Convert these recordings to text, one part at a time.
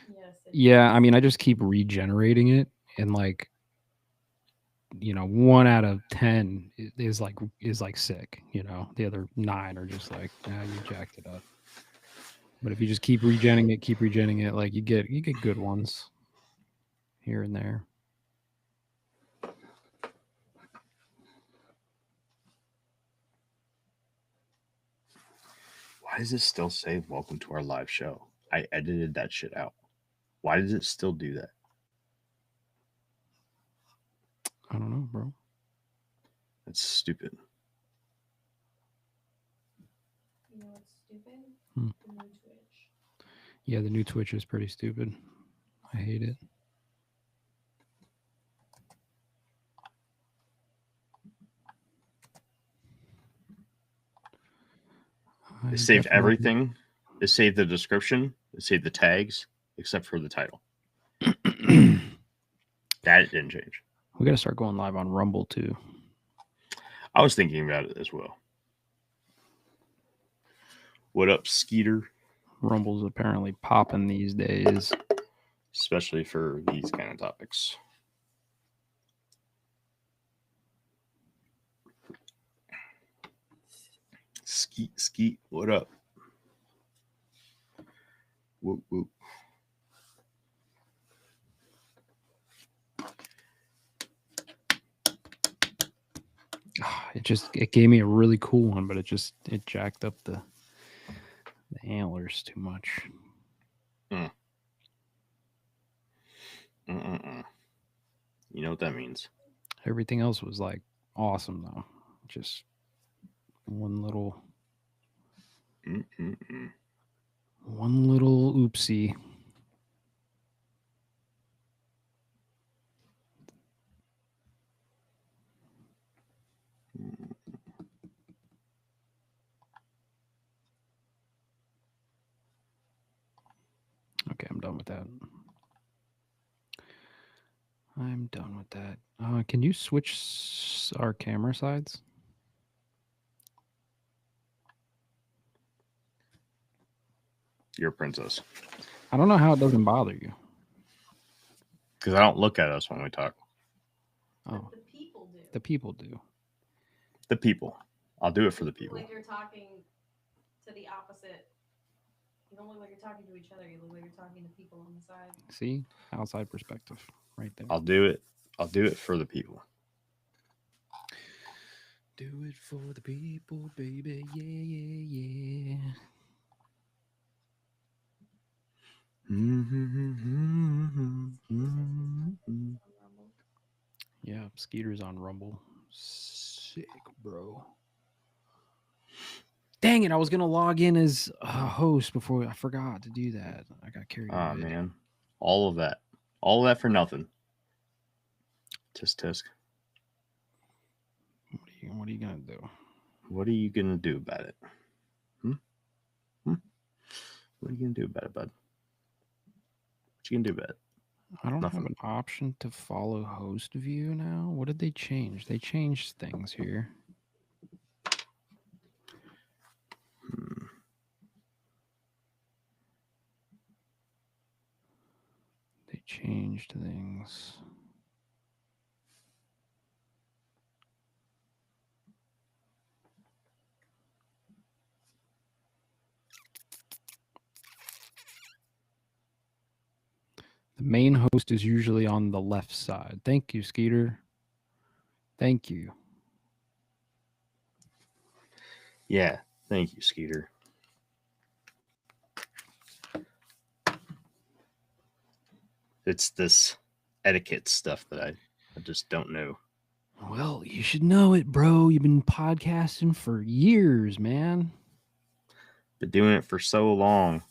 Yes, it Yeah, I does. mean, I just keep regenerating it, and like, 1 out of 10 is like sick. The other 9 are just like, you jacked it up. But if you just keep regenerating it, like you get good ones here and there. Why does it still say welcome to our live show? I edited that shit out. Why does it still do that? I don't know, bro. That's stupid. You know what's stupid? Hmm. The new Twitch. Yeah, the new Twitch is pretty stupid. I hate it. It I saved definitely. everything. It saved the description. It saved the tags, except for the title. We That didn't change. got to start going live on Rumble too. I was thinking about it as well. What up, Skeeter? Rumble's apparently popping these days. Especially for these kind of topics. Skeet, skeet. What up? Whoop, whoop. It gave me a really cool one, but it jacked up the antlers too much. Mm. Mm-mm-mm. You know what that means. Everything else was like awesome though. Just one little Mm-mm-mm. one little oopsie. Okay, I'm done with that. I'm done with that. Can you switch our camera sides? You're a princess. I don't know how it doesn't bother you. Because I don't look at us when we talk. But Oh, the people do. the people do. The people. I'll do it for You the look people. like you're talking to the opposite. You don't look like you're talking to each other. You look like you're talking to people on the side. See, outside perspective, right there. I'll do it. I'll do it for the people. Do it for the people, baby. Yeah, yeah, yeah. Skeeter's on Rumble. Yeah, Skeeter's on Rumble. Sick, bro. Dang it, I was going to log in as a host before I forgot to do that. I got carried Ah, away. man. All of that. All of that for nothing. Tisk tisk. What are you going to do? What are you going to do about it? Hmm? Hmm? What are you going to do about it, bud? What you going to do about it? I don't have Nothing. an option to follow host view now. What did they change? They changed things here. Hmm. They changed things. The main host is usually on the left side. Thank you, Skeeter. Thank you. Yeah. Thank you, Skeeter. It's this etiquette stuff that I just don't know. Well, you should know it, bro. You've been podcasting for years, man. Been doing it for so long.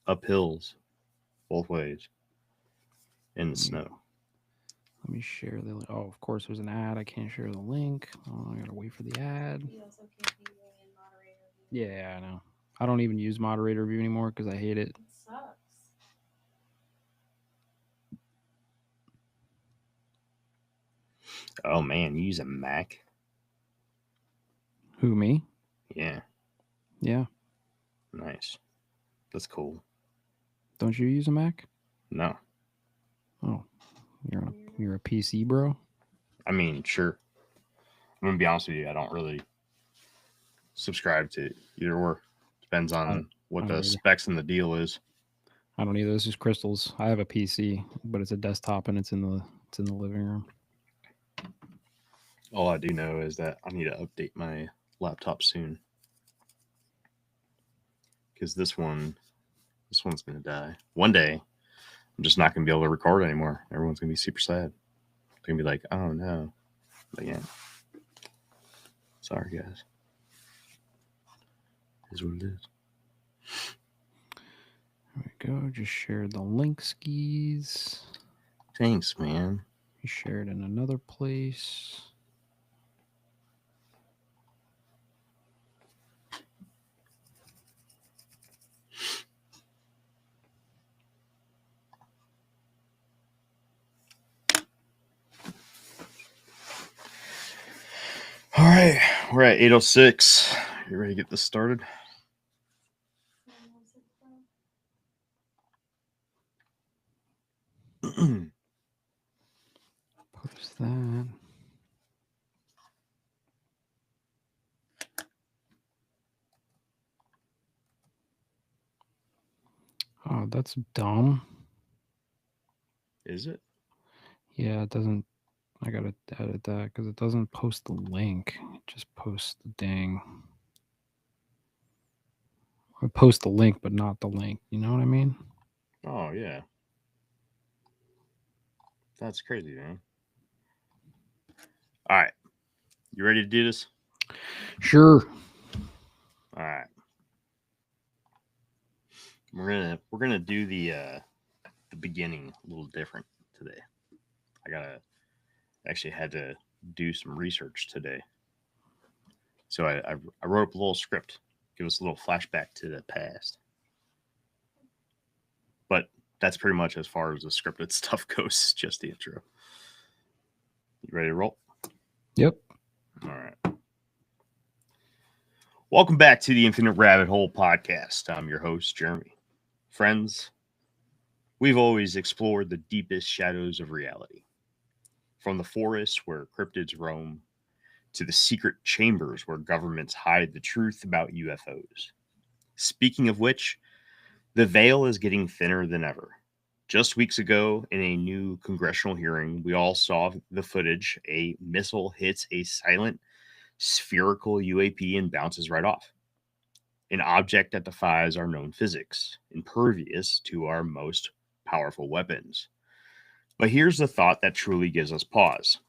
Up hills. Both ways. In the Let me snow. let me share the. Oh, of course, there's an ad. I can't share the link. Oh, I gotta wait for the ad. He also can't be in moderator view. Yeah, I know. I don't even use moderator view anymore because I hate it. It sucks. Oh, man. You use a Mac? Who, me? Yeah. Yeah. Nice. That's cool. Don't you use a Mac? No. Oh, you're a PC bro. I mean, sure. I'm gonna be honest with you. I don't really subscribe to either or. Depends on what I the don't either. specs and the deal is. I don't either. This is Crystal's. I have a PC, but it's a desktop and it's in the living room. All I do know is that I need to update my laptop soon because this one's gonna die. One day, I'm just not gonna be able to record anymore. Everyone's gonna be super sad. They're gonna be like, "Oh no," but yeah. Sorry, guys. Is what it is. There we go. Just shared the link skis. Thanks, man. You shared in another place. All right, we're at 8:06. You ready to get this started? Post that. Oh, that's dumb. Is it? Yeah, it doesn't. I gotta edit that because it doesn't post the link. It just posts the dang. I post the link, but not the link. You know what I mean? Oh yeah. That's crazy, man. All right. You ready to do this? Sure. All right. We're gonna do the beginning a little different today. I actually had to do some research today. So I wrote up a little script, give us a little flashback to the past. But that's pretty much as far as the scripted stuff goes, just the intro. You ready to roll? Yep. All right. Welcome back to the Infinite Rabbit Hole podcast. I'm your host, Jeremy. Friends, we've always explored the deepest shadows of reality. From the forests where cryptids roam, to the secret chambers where governments hide the truth about UFOs. Speaking of which, the veil is getting thinner than ever. Just weeks ago, in a new congressional hearing, we all saw the footage. A missile hits a silent, spherical UAP and bounces right off. An object that defies our known physics, impervious to our most powerful weapons. But here's the thought that truly gives us pause.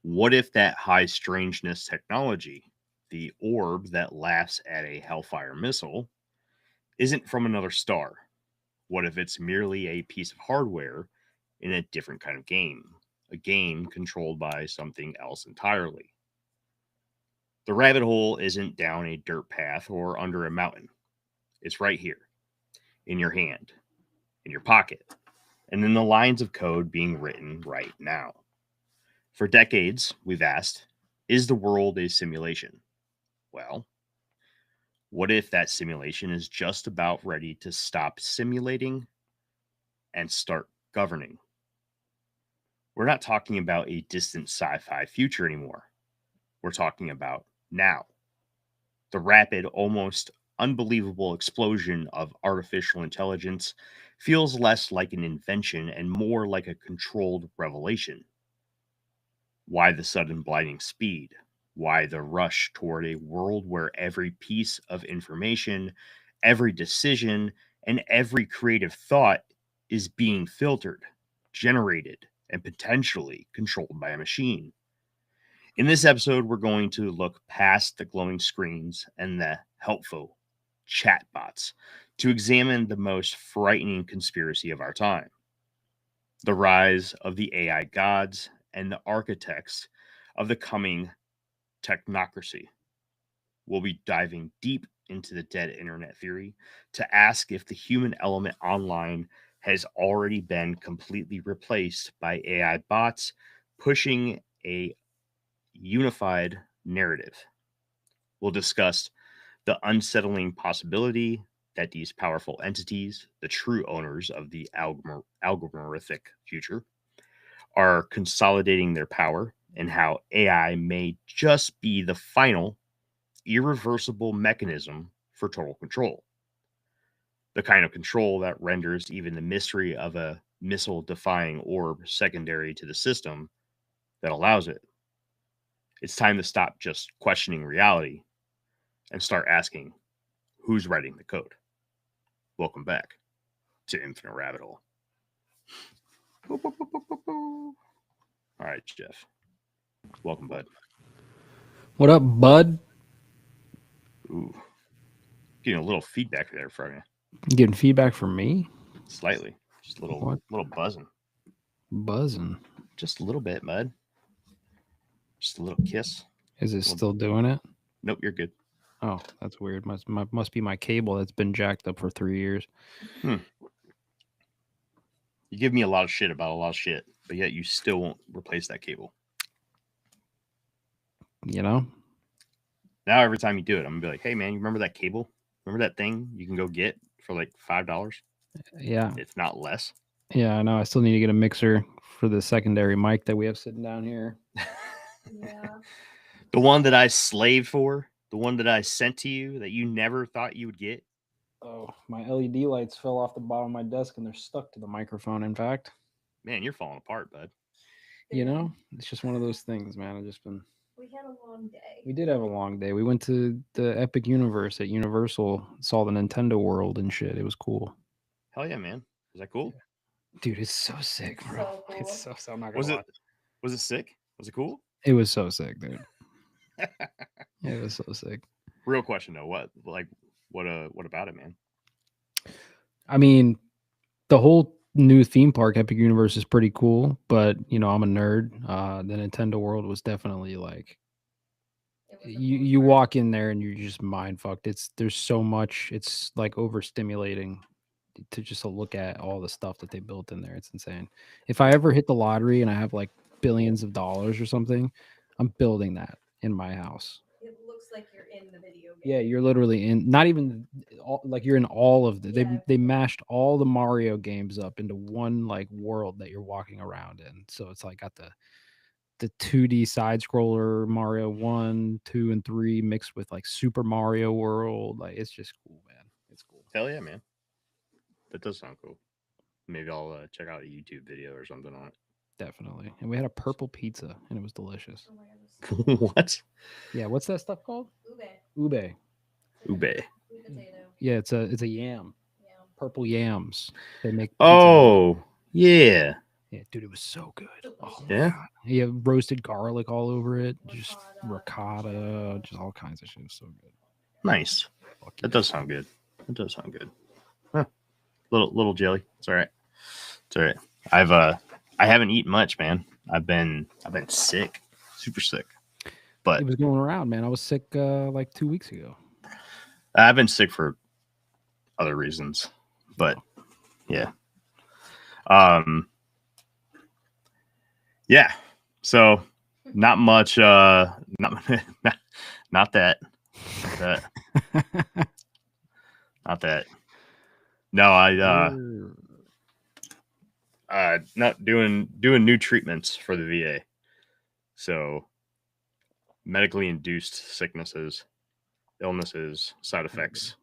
What if that high strangeness technology, the orb that laughs at a Hellfire missile, isn't from another star? What if it's merely a piece of hardware in a different kind of game? A game controlled by something else entirely. The rabbit hole isn't down a dirt path or under a mountain. It's right here, in your hand, in your pocket, and in the lines of code being written right now. For decades, we've asked, is the world a simulation? Well, what if that simulation is just about ready to stop simulating and start governing? We're not talking about a distant sci fi future anymore. We're talking about now. The rapid, almost unbelievable explosion of artificial intelligence feels less like an invention and more like a controlled revelation. Why the sudden blinding speed? Why the rush toward a world where every piece of information, every decision, and every creative thought is being filtered, generated, and potentially controlled by a machine? In this episode, we're going to look past the glowing screens and the helpful chatbots to examine the most frightening conspiracy of our time: the rise of the AI gods and the architects of the coming technocracy. We'll be diving deep into the dead internet theory to ask if the human element online has already been completely replaced by AI bots pushing a unified narrative. We'll discuss the unsettling possibility that these powerful entities, the true owners of the algorithmic future, are consolidating their power, and how AI may just be the final, irreversible mechanism for total control. The kind of control that renders even the mystery of a missile defying orb secondary to the system that allows it. It's time to stop just questioning reality and start asking, who's writing the code? Welcome back to Infinite Rabbit Hole. All right, Jeff. Welcome, bud. What up, bud? Ooh. Getting a little feedback there from you. You getting feedback from me? Slightly. Just a What? little buzzing. Buzzing. Just a little bit, bud. Just a little kiss. Is it still doing it? Nope, you're good. Oh, that's weird. Must be my cable that's been jacked up for 3 years. You give me a lot of shit about a lot of shit, but yet you still won't replace that cable. You know? Now every time you do it, I'm gonna be like, hey man, you remember that cable? Remember that thing you can go get for like $5? Yeah. If not less. Yeah, I know. I still need to get a mixer for the secondary mic that we have sitting down here. Yeah. The one that I slaved for, the one that I sent to you that you never thought you would get. Oh, my LED lights fell off the bottom of my desk and they're stuck to the microphone, in fact. Man, you're falling apart, bud. You know, it's just one of those things, man. I've just been. We had a long day. We did have a long day. We went to the Epic Universe at Universal, saw the Nintendo World and shit. It was cool. Hell yeah, man. Was that cool? Dude, it's so sick, bro. So cool. It's so I'm not gonna Was lie. it sick? Was it cool? It was so sick, dude. It was so sick. Real question though, what about it, man? I mean, the whole new theme park, Epic Universe, is pretty cool, but you know, I'm a nerd. The Nintendo World was definitely like you walk in there and you're just mind fucked. There's so much. It's like overstimulating to just look at all the stuff that they built in there. It's insane. If I ever hit the lottery and I have like billions of dollars or something, I'm building that in my house. It looks like you're in the video game. Yeah, you're literally in. Not even like you're in all of the. Yeah. They mashed all the Mario games up into one like world that you're walking around in. So it's like got the 2D side scroller Mario 1, 2, and 3 mixed with like Super Mario World. Like it's just cool, man. It's cool. Hell yeah, man. That does sound cool. Maybe I'll check out a YouTube video or something on it. Definitely. And we had a purple pizza and it was delicious. Oh my god, it was so What? Yeah, what's that stuff called? Ube. Ube. Ube. Sweet potato. Yeah, it's a yam. Yeah. Purple yams. They make pizza. Oh, yeah. Yeah, dude, it was so good. Oh, Yeah? God. Yeah, roasted garlic all over it, just Ricotta, ricotta, just all kinds of shit. It was so good. Nice. Fuck That yeah. does sound good. That does sound good. Huh. Little jelly. It's all right. It's all right. I haven't eaten much, man. I've been sick. Super sick. But It was going around, man. I was sick like 2 weeks ago. I've been sick for other reasons. But yeah. Yeah. So not much not that. Not that. No, not doing new treatments for the VA. So medically induced sicknesses, illnesses, side effects.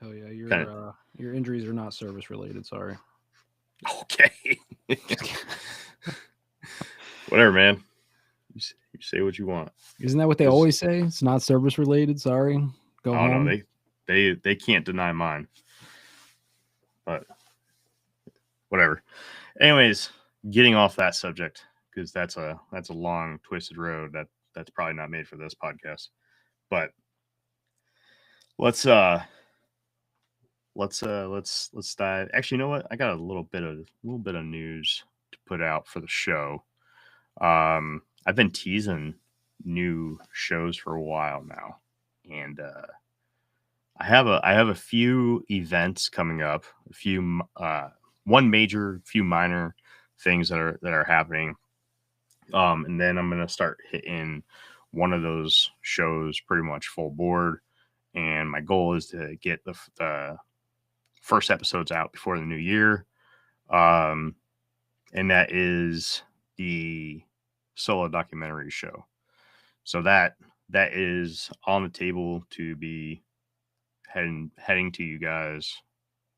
Hell yeah, Kinda- your injuries are not service related. Sorry. Okay. Whatever, man. You say what you want. Isn't that what they always say? It's not service related. Sorry. Go Oh home. no, they can't deny mine. But whatever. Anyways, getting off that subject because that's a long twisted road that's probably not made for this podcast. But let's dive. Actually, you know what? I got a little bit of news to put out for the show. I've been teasing new shows for a while now, and I have a few events coming up, a few one major, few minor things that are happening, and then I'm gonna start hitting one of those shows pretty much full board. And my goal is to get the first episode's out before the new year. And that is the solo documentary show. So that is on the table to be heading to you guys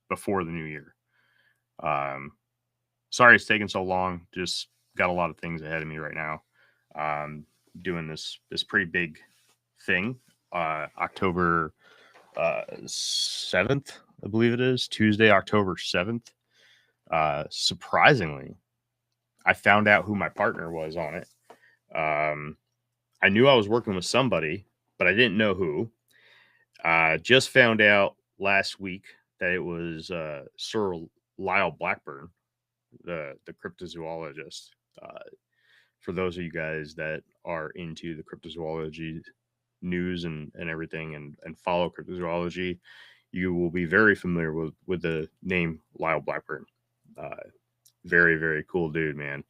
before the new year. Sorry it's taking so long. Just got a lot of things ahead of me right now. Doing this pretty big thing. October 7th, I believe it is, Tuesday, October 7th. Surprisingly, I found out who my partner was on it. I knew I was working with somebody, but I didn't know who. Just found out last week that it was Sir Lyle Blackburn, the cryptozoologist. For those of you guys that are into the cryptozoology news and everything and follow cryptozoology, you will be very familiar with the name Lyle Blackburn. Very, very cool dude, man.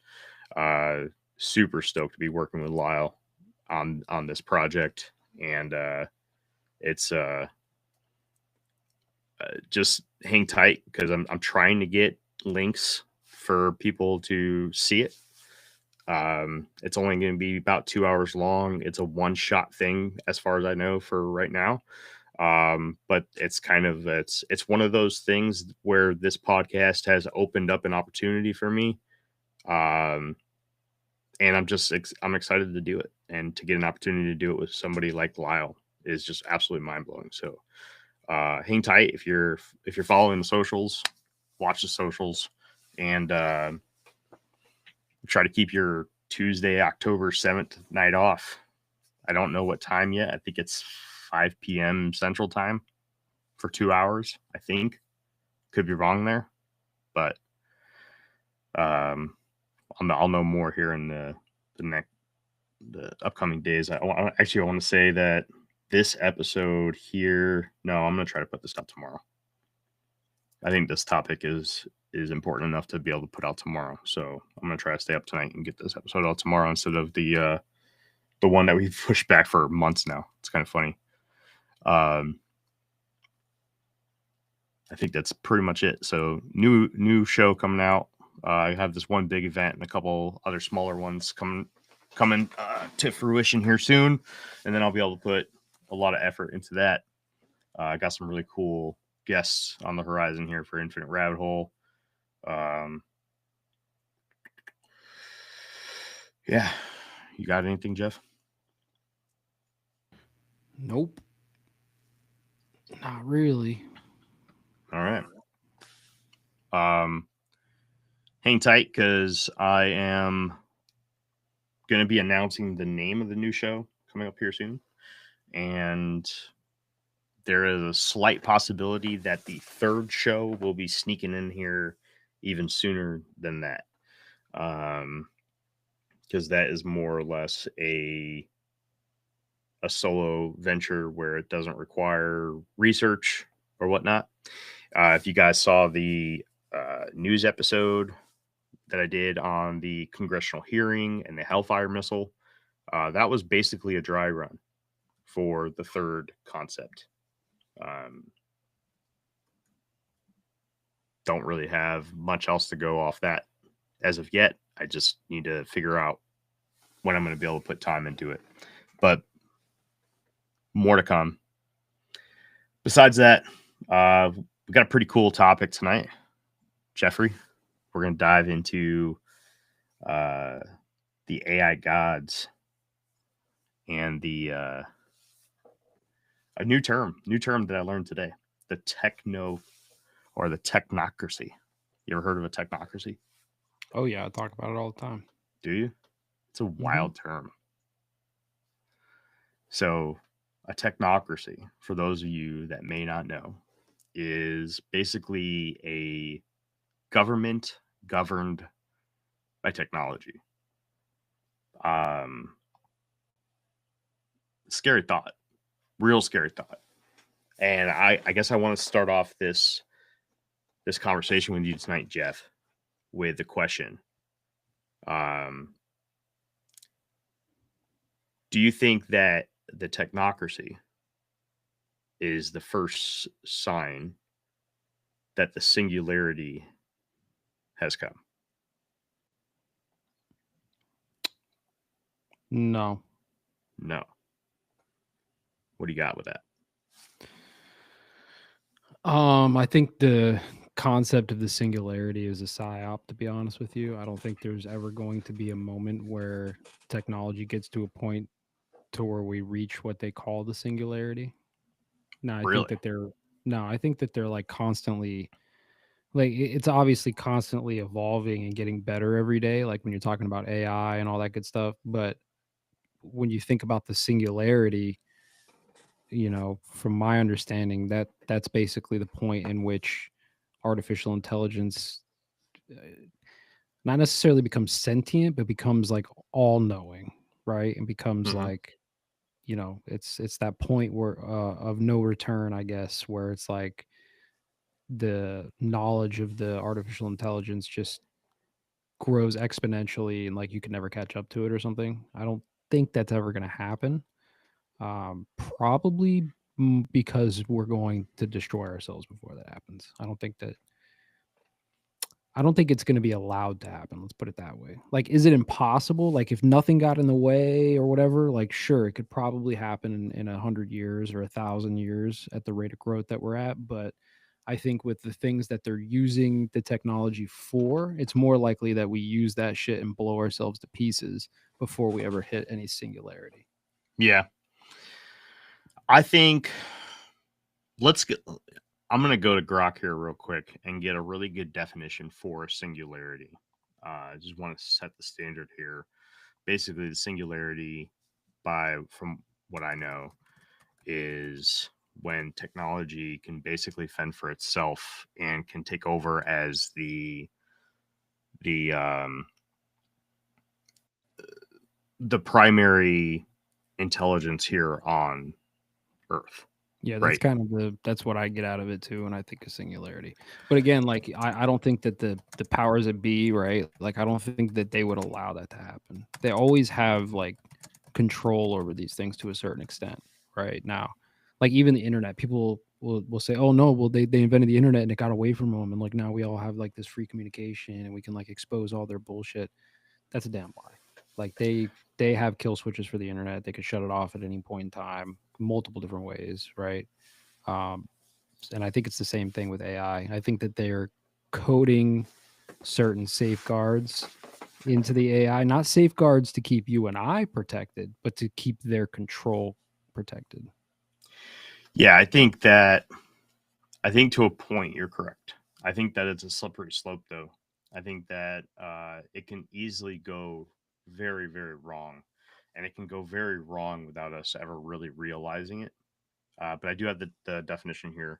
Super stoked to be working with Lyle on this project, and it's just hang tight because I'm trying to get links for people to see it. It's only going to be about 2 hours long. It's a one-shot thing as far as I know for right now. But it's kind of it's one of those things where this podcast has opened up an opportunity for me. And I'm excited to do it, and to get an opportunity to do it with somebody like Lyle is just absolutely mind-blowing. So hang tight if you're following the socials, watch the socials, and try to keep your Tuesday, October 7th night off. I don't know what time yet. I think it's 5 p.m. Central Time for 2 hours, I think. Could be wrong there, but I'll know more here in the upcoming days. I want to say that this episode here, no, I'm going to try to put this out tomorrow. I think this topic is important enough to be able to put out tomorrow. So I'm going to try to stay up tonight and get this episode out tomorrow instead of the one that we've pushed back for months now. It's kind of funny. I think that's pretty much it. So new show coming out. I have this one big event and a couple other smaller ones coming to fruition here soon, and then I'll be able to put a lot of effort into that. I got some really cool guests on the horizon here for Infinite Rabbit Hole. Yeah, you got anything, Jeff? Nope. Not really. All right. Hang tight because I am going to be announcing the name of the new show coming up here soon. And there is a slight possibility that the third show will be sneaking in here even sooner than that. Because that is more or less a solo venture where it doesn't require research or whatnot. If you guys saw the news episode that I did on the congressional hearing and the Hellfire missile, that was basically a dry run for the third concept. Don't really have much else to go off that as of yet. I just need to figure out when I'm going to be able to put time into it. But more to come. Besides that, we got a pretty cool topic tonight, Jeffrey. We're going to dive into the AI gods and the a new term that I learned today, the technocracy. You ever heard of a technocracy? Oh yeah, I talk about it all the time. Do you? It's a wild term. So a technocracy, for those of you that may not know, is basically a government governed by technology. Scary thought, real scary thought. And I guess I want to start off this conversation with you tonight, Jeff, with the question. Do you think that the technocracy is the first sign that the singularity has come? No. No. What do you got with that? I think the concept of the singularity is a psyop, to be honest with you. I don't think there's ever going to be a moment where technology gets to a point to where we reach what they call the singularity. No, I think Really? that they're like constantly, like it's obviously constantly evolving and getting better every day, like when you're talking about AI and all that good stuff. But when you think about the singularity, from my understanding, that's basically the point in which artificial intelligence not necessarily becomes sentient, but becomes like all knowing, right? And becomes Mhm. like, it's that point where of no return, I guess, where it's like the knowledge of the artificial intelligence just grows exponentially and like you can never catch up to it or something. I don't think that's ever going to happen. Probably because we're going to destroy ourselves before that happens. I don't think it's going to be allowed to happen. Let's put it that way. Like, is it impossible? Like, if nothing got in the way or whatever, like, sure, it could probably happen in 100 years or 1,000 years at the rate of growth that we're at. But I think with the things that they're using the technology for, it's more likely that we use that shit and blow ourselves to pieces before we ever hit any singularity. Yeah. I think I'm going to go to Grok here real quick and get a really good definition for singularity. I just want to set the standard here. Basically, the singularity, from what I know, is when technology can basically fend for itself and can take over as the primary intelligence here on Earth. Yeah, that's Right. kind of that's what I get out of it too, and I think of singularity. But again, like I don't think that the powers that be, right? Like I don't think that they would allow that to happen. They always have like control over these things to a certain extent, right? Now, like even the internet, people will say, "Oh no, well they invented the internet and it got away from them, and like now we all have like this free communication and we can like expose all their bullshit." That's a damn lie. Like they have kill switches for the internet. They could shut it off at any point in time, multiple different ways, right? Um, and I think it's the same thing with AI. I think that they're coding certain safeguards into the AI, not safeguards to keep you and I protected, but to keep their control protected. Yeah, I think to a point you're correct. I think that it's a slippery slope, though. I think that it can easily go very, very wrong, and it can go very wrong without us ever really realizing it. But I do have the definition here,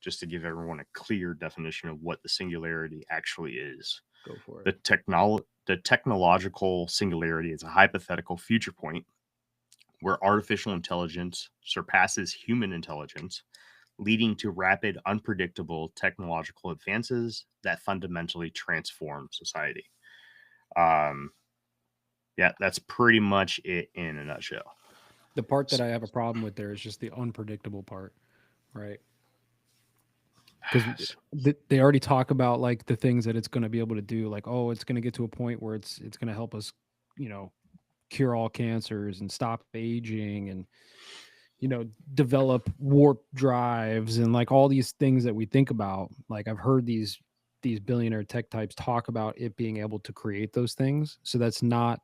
just to give everyone a clear definition of what the singularity actually is. Go for it. The technological singularity is a hypothetical future point where artificial intelligence surpasses human intelligence, leading to rapid, unpredictable technological advances that fundamentally transform society. Yeah, that's pretty much it in a nutshell. The part that I have a problem with there is just the unpredictable part, right? Because they already talk about like the things that it's going to be able to do, like, oh, it's going to get to a point where it's going to help us, cure all cancers and stop aging and develop warp drives and like all these things that we think about. Like I've heard these billionaire tech types talk about it being able to create those things. So that's not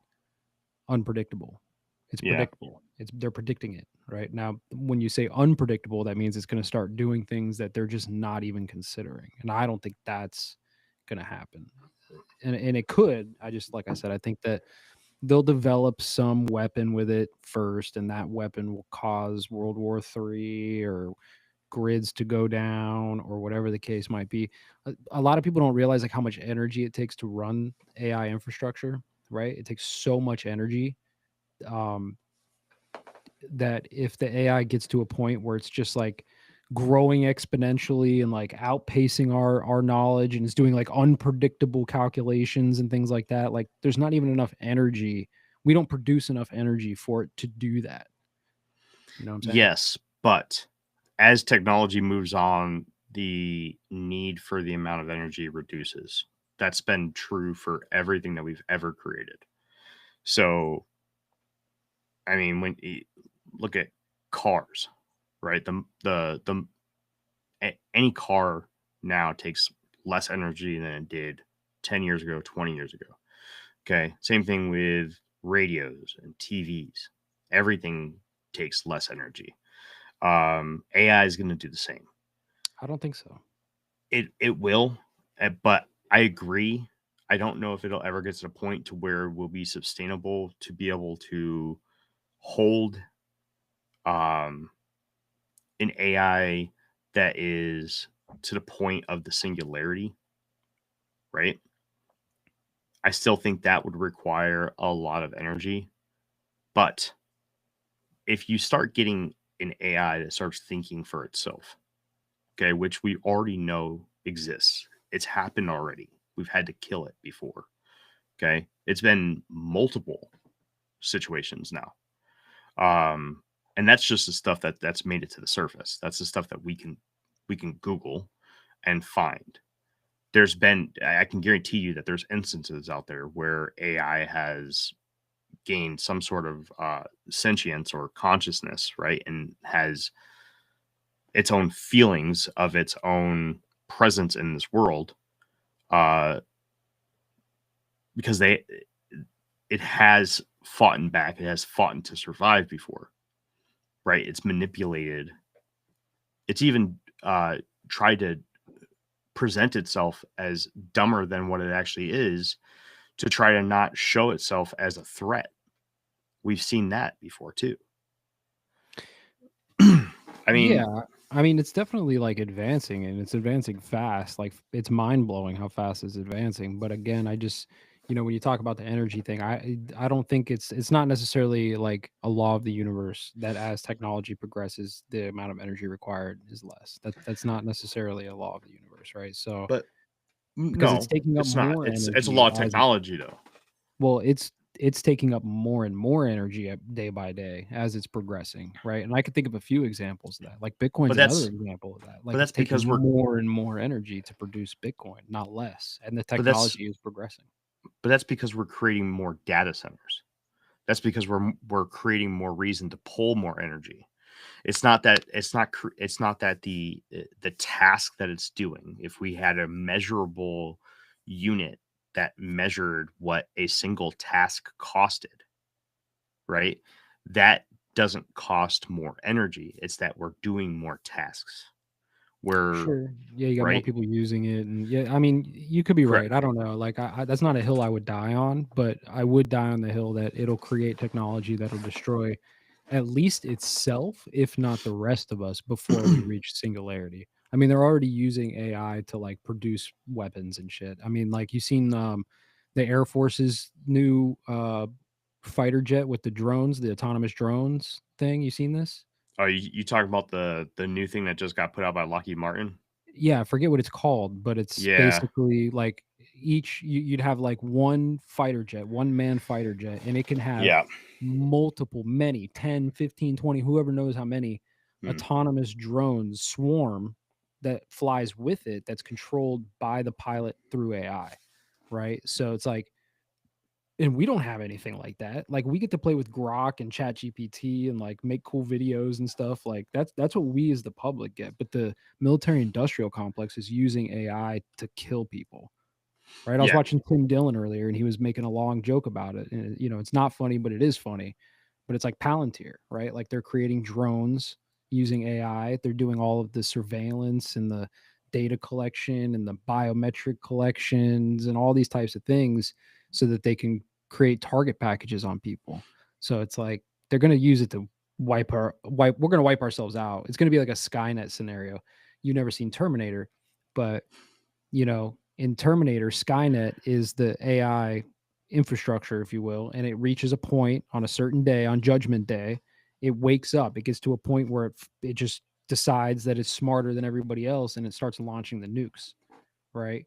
unpredictable. It's Yeah. predictable. They're predicting it right now. When you say unpredictable, that means it's going to start doing things that they're just not even considering. And I don't think that's going to happen. And it could. Like I said, I think that they'll develop some weapon with it first, and that weapon will cause World War III or grids to go down or whatever the case might be. A lot of people don't realize like how much energy it takes to run AI infrastructure, right? It takes so much energy that if the AI gets to a point where it's just like growing exponentially and like outpacing our knowledge and is doing like unpredictable calculations and things like that, like there's not even enough energy. We don't produce enough energy for it to do that. You know what I'm saying? Yes, but as technology moves on, the need for the amount of energy reduces. That's been true for everything that we've ever created. So, I mean, when you look at cars, right? Any car now takes less energy than it did 10 years ago, 20 years ago. Okay. Same thing with radios and TVs. Everything takes less energy. AI is going to do the same. I don't think so. It will, but I agree. I don't know if it'll ever get to the point to where it will be sustainable to be able to hold an AI that is to the point of the singularity, right? I still think that would require a lot of energy. But if you start getting an AI that starts thinking for itself, okay, which we already know exists, it's happened already. We've had to kill it before. Okay. It's been multiple situations now. And that's just the stuff that's made it to the surface. That's the stuff that we can Google and find. There's been, I can guarantee you that there's instances out there where AI has gained some sort of sentience or consciousness, right? And has its own feelings of its own presence in this world, because it has fought back. It has fought to survive before, right? It's manipulated. It's even tried to present itself as dumber than what it actually is to try to not show itself as a threat. We've seen that before too. I mean, yeah, I mean, it's definitely like advancing, and it's advancing fast. Like, it's mind blowing how fast it's advancing. But again, I just, when you talk about the energy thing, I don't think it's not necessarily like a law of the universe that as technology progresses, the amount of energy required is less. That's not necessarily a law of the universe, right? So but because it's no, taking up it's not. more It's a energy lot of as technology though. well, it's taking up more and more energy day by day as it's progressing, right? And I could think of a few examples of that. Like Bitcoin's But another that's example of that. but Like it's that's taking because we're more and more energy to produce Bitcoin, not less. And the but that's technology is progressing. but that's because we're creating more data centers. That's because we're creating more reason to pull more energy. It's not that the task that it's doing. If we had a measurable unit that measured what a single task costed, right? That doesn't cost more energy. It's that we're doing more tasks. We're Sure. Yeah, you got more right. people using it, and yeah, I mean, you could be right. Correct. I don't know. Like, that's not a hill I would die on, but I would die on the hill that it'll create technology that'll destroy at least itself, if not the rest of us, before we reach singularity. I mean, they're already using AI to like produce weapons and shit. I mean, like you've seen the Air Force's new fighter jet with the drones, the autonomous drones thing. You seen this? Oh, you talking about the new thing that just got put out by Lockheed Martin? Yeah, I forget what it's called, but it's Yeah. basically like you'd have like one fighter jet, one man fighter jet, and it can have Yeah. multiple, many, 10, 15, 20, whoever knows how many Hmm. autonomous drones swarm that flies with it that's controlled by the pilot through AI, right? So it's like, and we don't have anything like that. Like we get to play with Grok and Chat GPT and like make cool videos and stuff. Like that's what we as the public get. But the military industrial complex is using AI to kill people. Right. I was Yeah. watching Tim Dillon earlier and he was making a long joke about it. And it's not funny, but it is funny. But it's like Palantir, right? Like they're creating drones using AI. They're doing all of the surveillance and the data collection and the biometric collections and all these types of things so that they can create target packages on people. So it's like they're going to use it to wipe. We're going to wipe ourselves out. It's going to be like a Skynet scenario. You've never seen Terminator, but in Terminator, Skynet is the AI infrastructure, if you will, and it reaches a point on a certain day, on Judgment Day, it wakes up. It gets to a point where it just decides that it's smarter than everybody else, and it starts launching the nukes, right?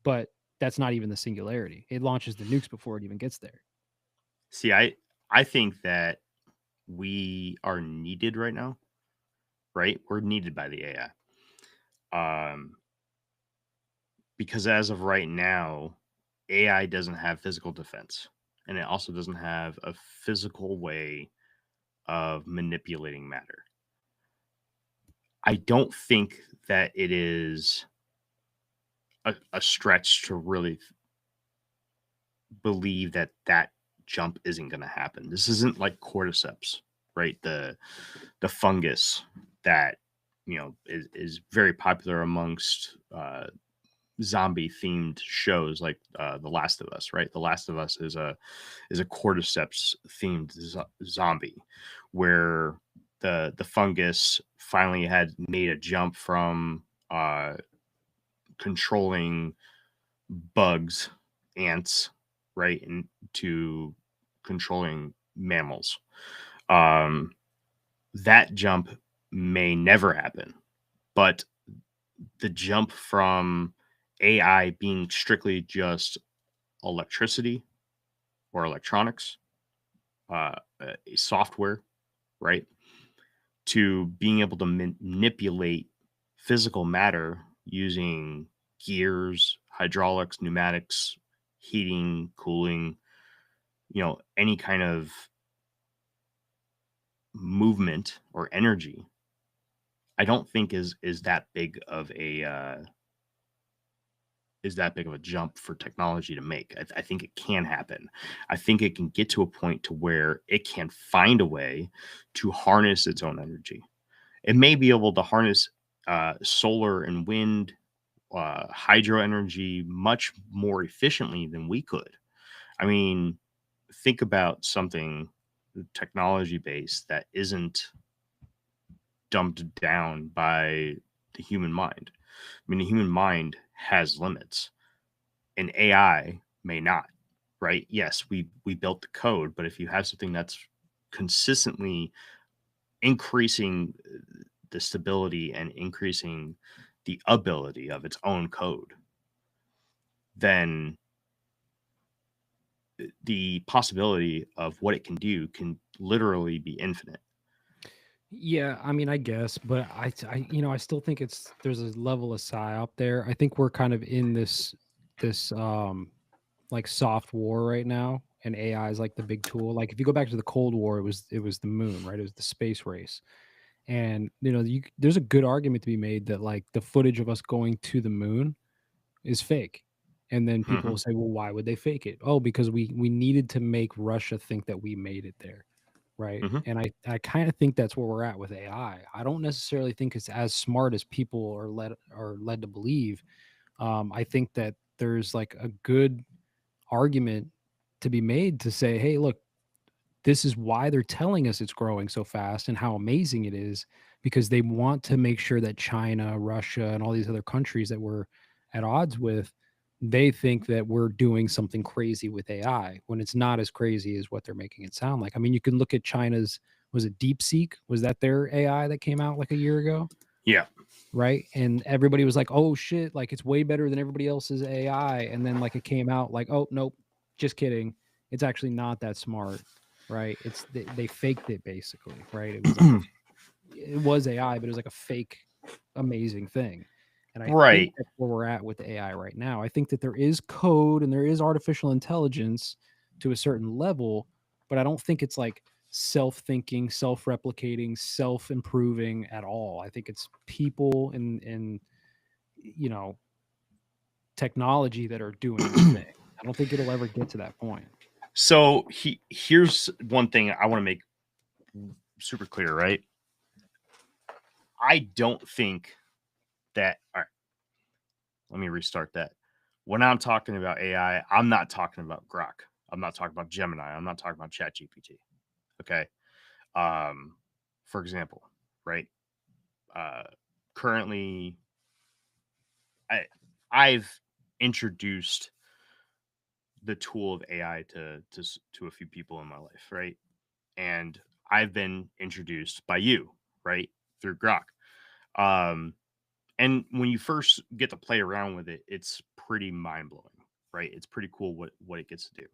But that's not even the singularity. It launches the nukes before it even gets there. See, I think that we are needed right now, right? We're needed by the AI. Because as of right now, AI doesn't have physical defense, and it also doesn't have a physical way of manipulating matter. I don't think that it is a stretch to really believe that that jump isn't going to happen. This isn't like cordyceps, right? The fungus that is very popular amongst zombie themed shows like The Last of Us, right? The Last of Us is a cordyceps themed zombie where the fungus finally had made a jump from controlling bugs, ants, right, and to controlling mammals. That jump may never happen, but the jump from AI being strictly just electricity or electronics, software, right, to being able to manipulate physical matter using gears, hydraulics, pneumatics, heating, cooling, any kind of movement or energy, I don't think is that big of a jump for technology to make. I think it can happen. I think it can get to a point to where it can find a way to harness its own energy. It may be able to harness solar and wind, hydro energy much more efficiently than we could. I mean, think about something technology based that isn't dumbed down by the human mind. I mean, the human mind has limits, and AI may not, right? Yes, we built the code, but if you have something that's consistently increasing the stability and increasing the ability of its own code, then the possibility of what it can do can literally be infinite. Yeah, I mean, I guess, but I still think there's a level of psyop there. I think we're kind of in this like soft war right now, and AI is like the big tool. Like if you go back to the Cold War, it was the moon, right? It was the space race, and there's a good argument to be made that like the footage of us going to the moon is fake. And then people Mm-hmm. will say, well, why would they fake it? Oh, because we needed to make Russia think that we made it there. Right. Mm-hmm. And I kind of think that's where we're at with AI. I don't necessarily think it's as smart as people are led to believe. I think that there's like a good argument to be made to say, hey, look, this is why they're telling us it's growing so fast and how amazing it is, because they want to make sure that China, Russia, and all these other countries that we're at odds with, they think that we're doing something crazy with AI when it's not as crazy as what they're making it sound like. I mean, you can look at China's, was it DeepSeek? Was that their AI that came out like a year ago? Yeah. Right. And everybody was like, oh shit, like it's way better than everybody else's AI. And then like it came out like, oh, nope, just kidding. It's actually not that smart. Right. They faked it basically. Right. It was like it was AI, but it was like a fake amazing thing. And I think Right. that's where we're at with AI right now. I think that there is code and there is artificial intelligence to a certain level, but I don't think it's like self-thinking, self-replicating, self-improving at all. I think it's people and you know, technology that are doing the thing. I don't think it'll ever get to that point. So here's one thing I want to make super clear, right? I don't think that. All right, let me restart that. When I'm talking about AI, I'm not talking about Grok. I'm not talking about Gemini. I'm not talking about ChatGPT. Okay. For example, right? Uh, Currently, I've introduced the tool of AI to a few people in my life, right? And I've been introduced by you, right, through Grok. Um, and when you first get to play around with it, it's pretty mind blowing, right? It's pretty cool what it gets to do.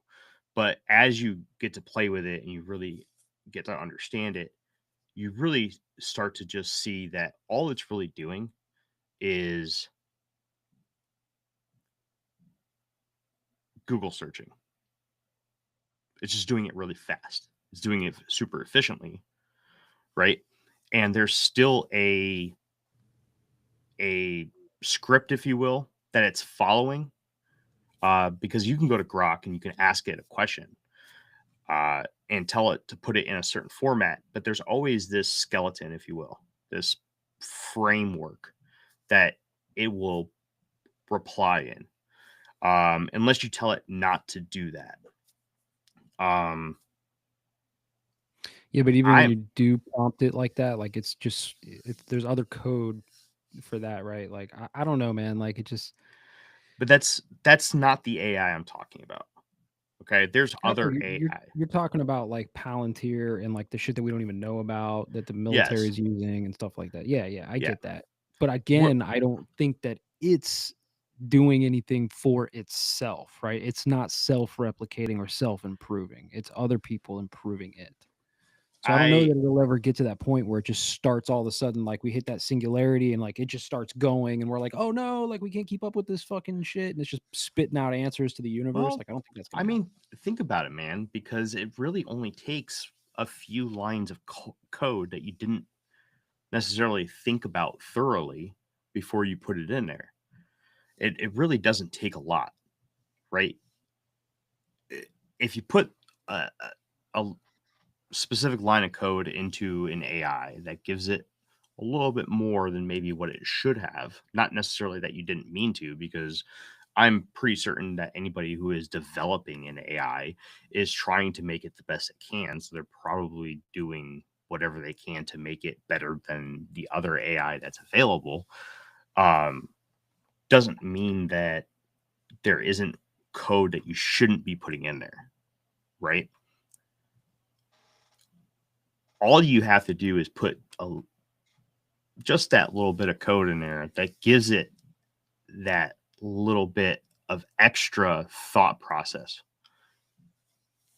But as you get to play with it and you really get to understand it, you really start to just see that all it's really doing is Google searching. It's just doing it really fast. It's doing it super efficiently, right? And there's still a script, if you will, that it's following, because you can go to Grok and you can ask it a question and tell it to put it in a certain format, but there's always this skeleton, if you will, this framework that it will reply in, unless you tell it not to do that. Yeah, but even when you do prompt it like that, like it's just there's other code for that, right? Like I don't know, man. Like it just. But that's not the AI I'm talking about. Okay, there's other AI. You're talking about like Palantir and like the shit that we don't even know about that the military is using and stuff like that. Yeah, I get that. But again, I don't think that it's doing anything for itself, right? It's not self-replicating or self-improving. It's other people improving it. So I don't know that it'll ever get to that point where it just starts all of a sudden, like we hit that singularity and like it just starts going and we're like, oh no, like we can't keep up with this fucking shit. And it's just spitting out answers to the universe. Well, like, I don't think that's gonna happen. Think about it, man, because it really only takes a few lines of code that you didn't necessarily think about thoroughly before you put it in there. It really doesn't take a lot, right? If you put a specific line of code into an AI that gives it a little bit more than maybe what it should have, not necessarily that you didn't mean to, because I'm pretty certain that anybody who is developing an AI is trying to make it the best it can. So they're probably doing whatever they can to make it better than the other AI that's available. Doesn't mean that there isn't code that you shouldn't be putting in there, right? All you have to do is put just that little bit of code in there that gives it that little bit of extra thought process,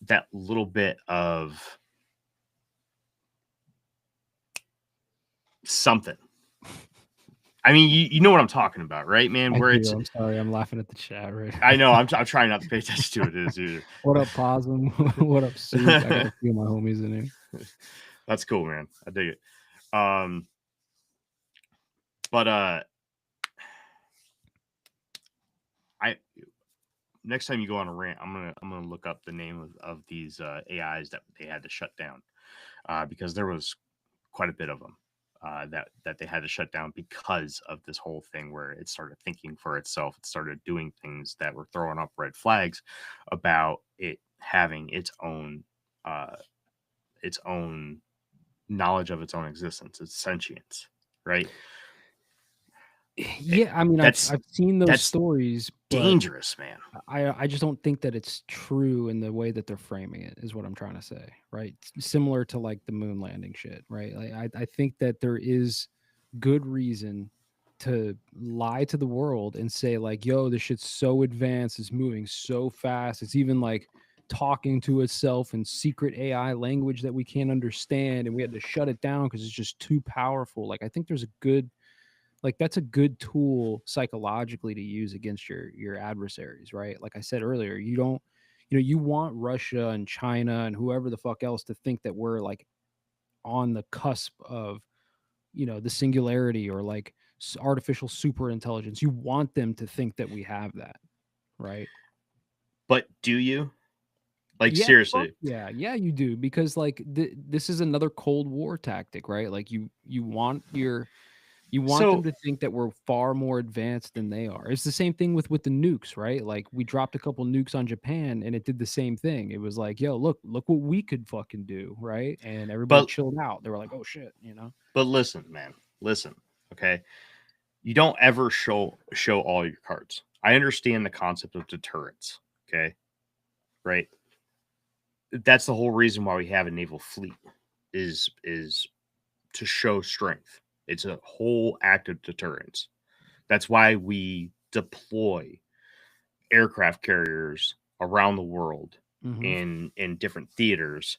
that little bit of something. I mean, you know what I'm talking about, right, man? Where it's, I'm sorry, I'm laughing at the chat, right? I know, I'm trying not to pay attention to it either. What up, Possum? What up, Soup? I got a few of my homies in here. That's cool, man. I dig it. But next time you go on a rant, I'm gonna look up the name of these AIs that they had to shut down, because there was quite a bit of them that they had to shut down because of this whole thing where it started thinking for itself. It started doing things that were throwing up red flags about it having its own knowledge of its own existence, its sentience, right? Yeah, I mean, I've seen those stories. Dangerous, man. I just don't think that it's true in the way that they're framing it, is what I'm trying to say, right? Similar to like the moon landing shit, right? Like I think that there is good reason to lie to the world and say like, yo, this shit's so advanced, it's moving so fast, it's even like talking to itself in secret AI language that we can't understand, and we had to shut it down because it's just too powerful. Like I think there's a good, like that's a good tool psychologically to use against your adversaries, right? Like I said earlier, you want Russia and China and whoever the fuck else to think that we're like on the cusp of, the singularity or like artificial super intelligence. You want them to think that we have that, right? But do you? Like, yeah, seriously? Yeah, you do, because like this is another Cold War tactic, right? Like you want them to think that we're far more advanced than they are. It's the same thing with the nukes, right? Like we dropped a couple nukes on Japan and it did the same thing. It was like, yo, look what we could fucking do, right? And everybody chilled out. They were like, oh shit, But listen, man, okay? You don't ever show all your cards. I understand the concept of deterrence, okay? Right? That's the whole reason why we have a naval fleet is to show strength. It's a whole act of deterrence. That's why we deploy aircraft carriers around the world in different theaters,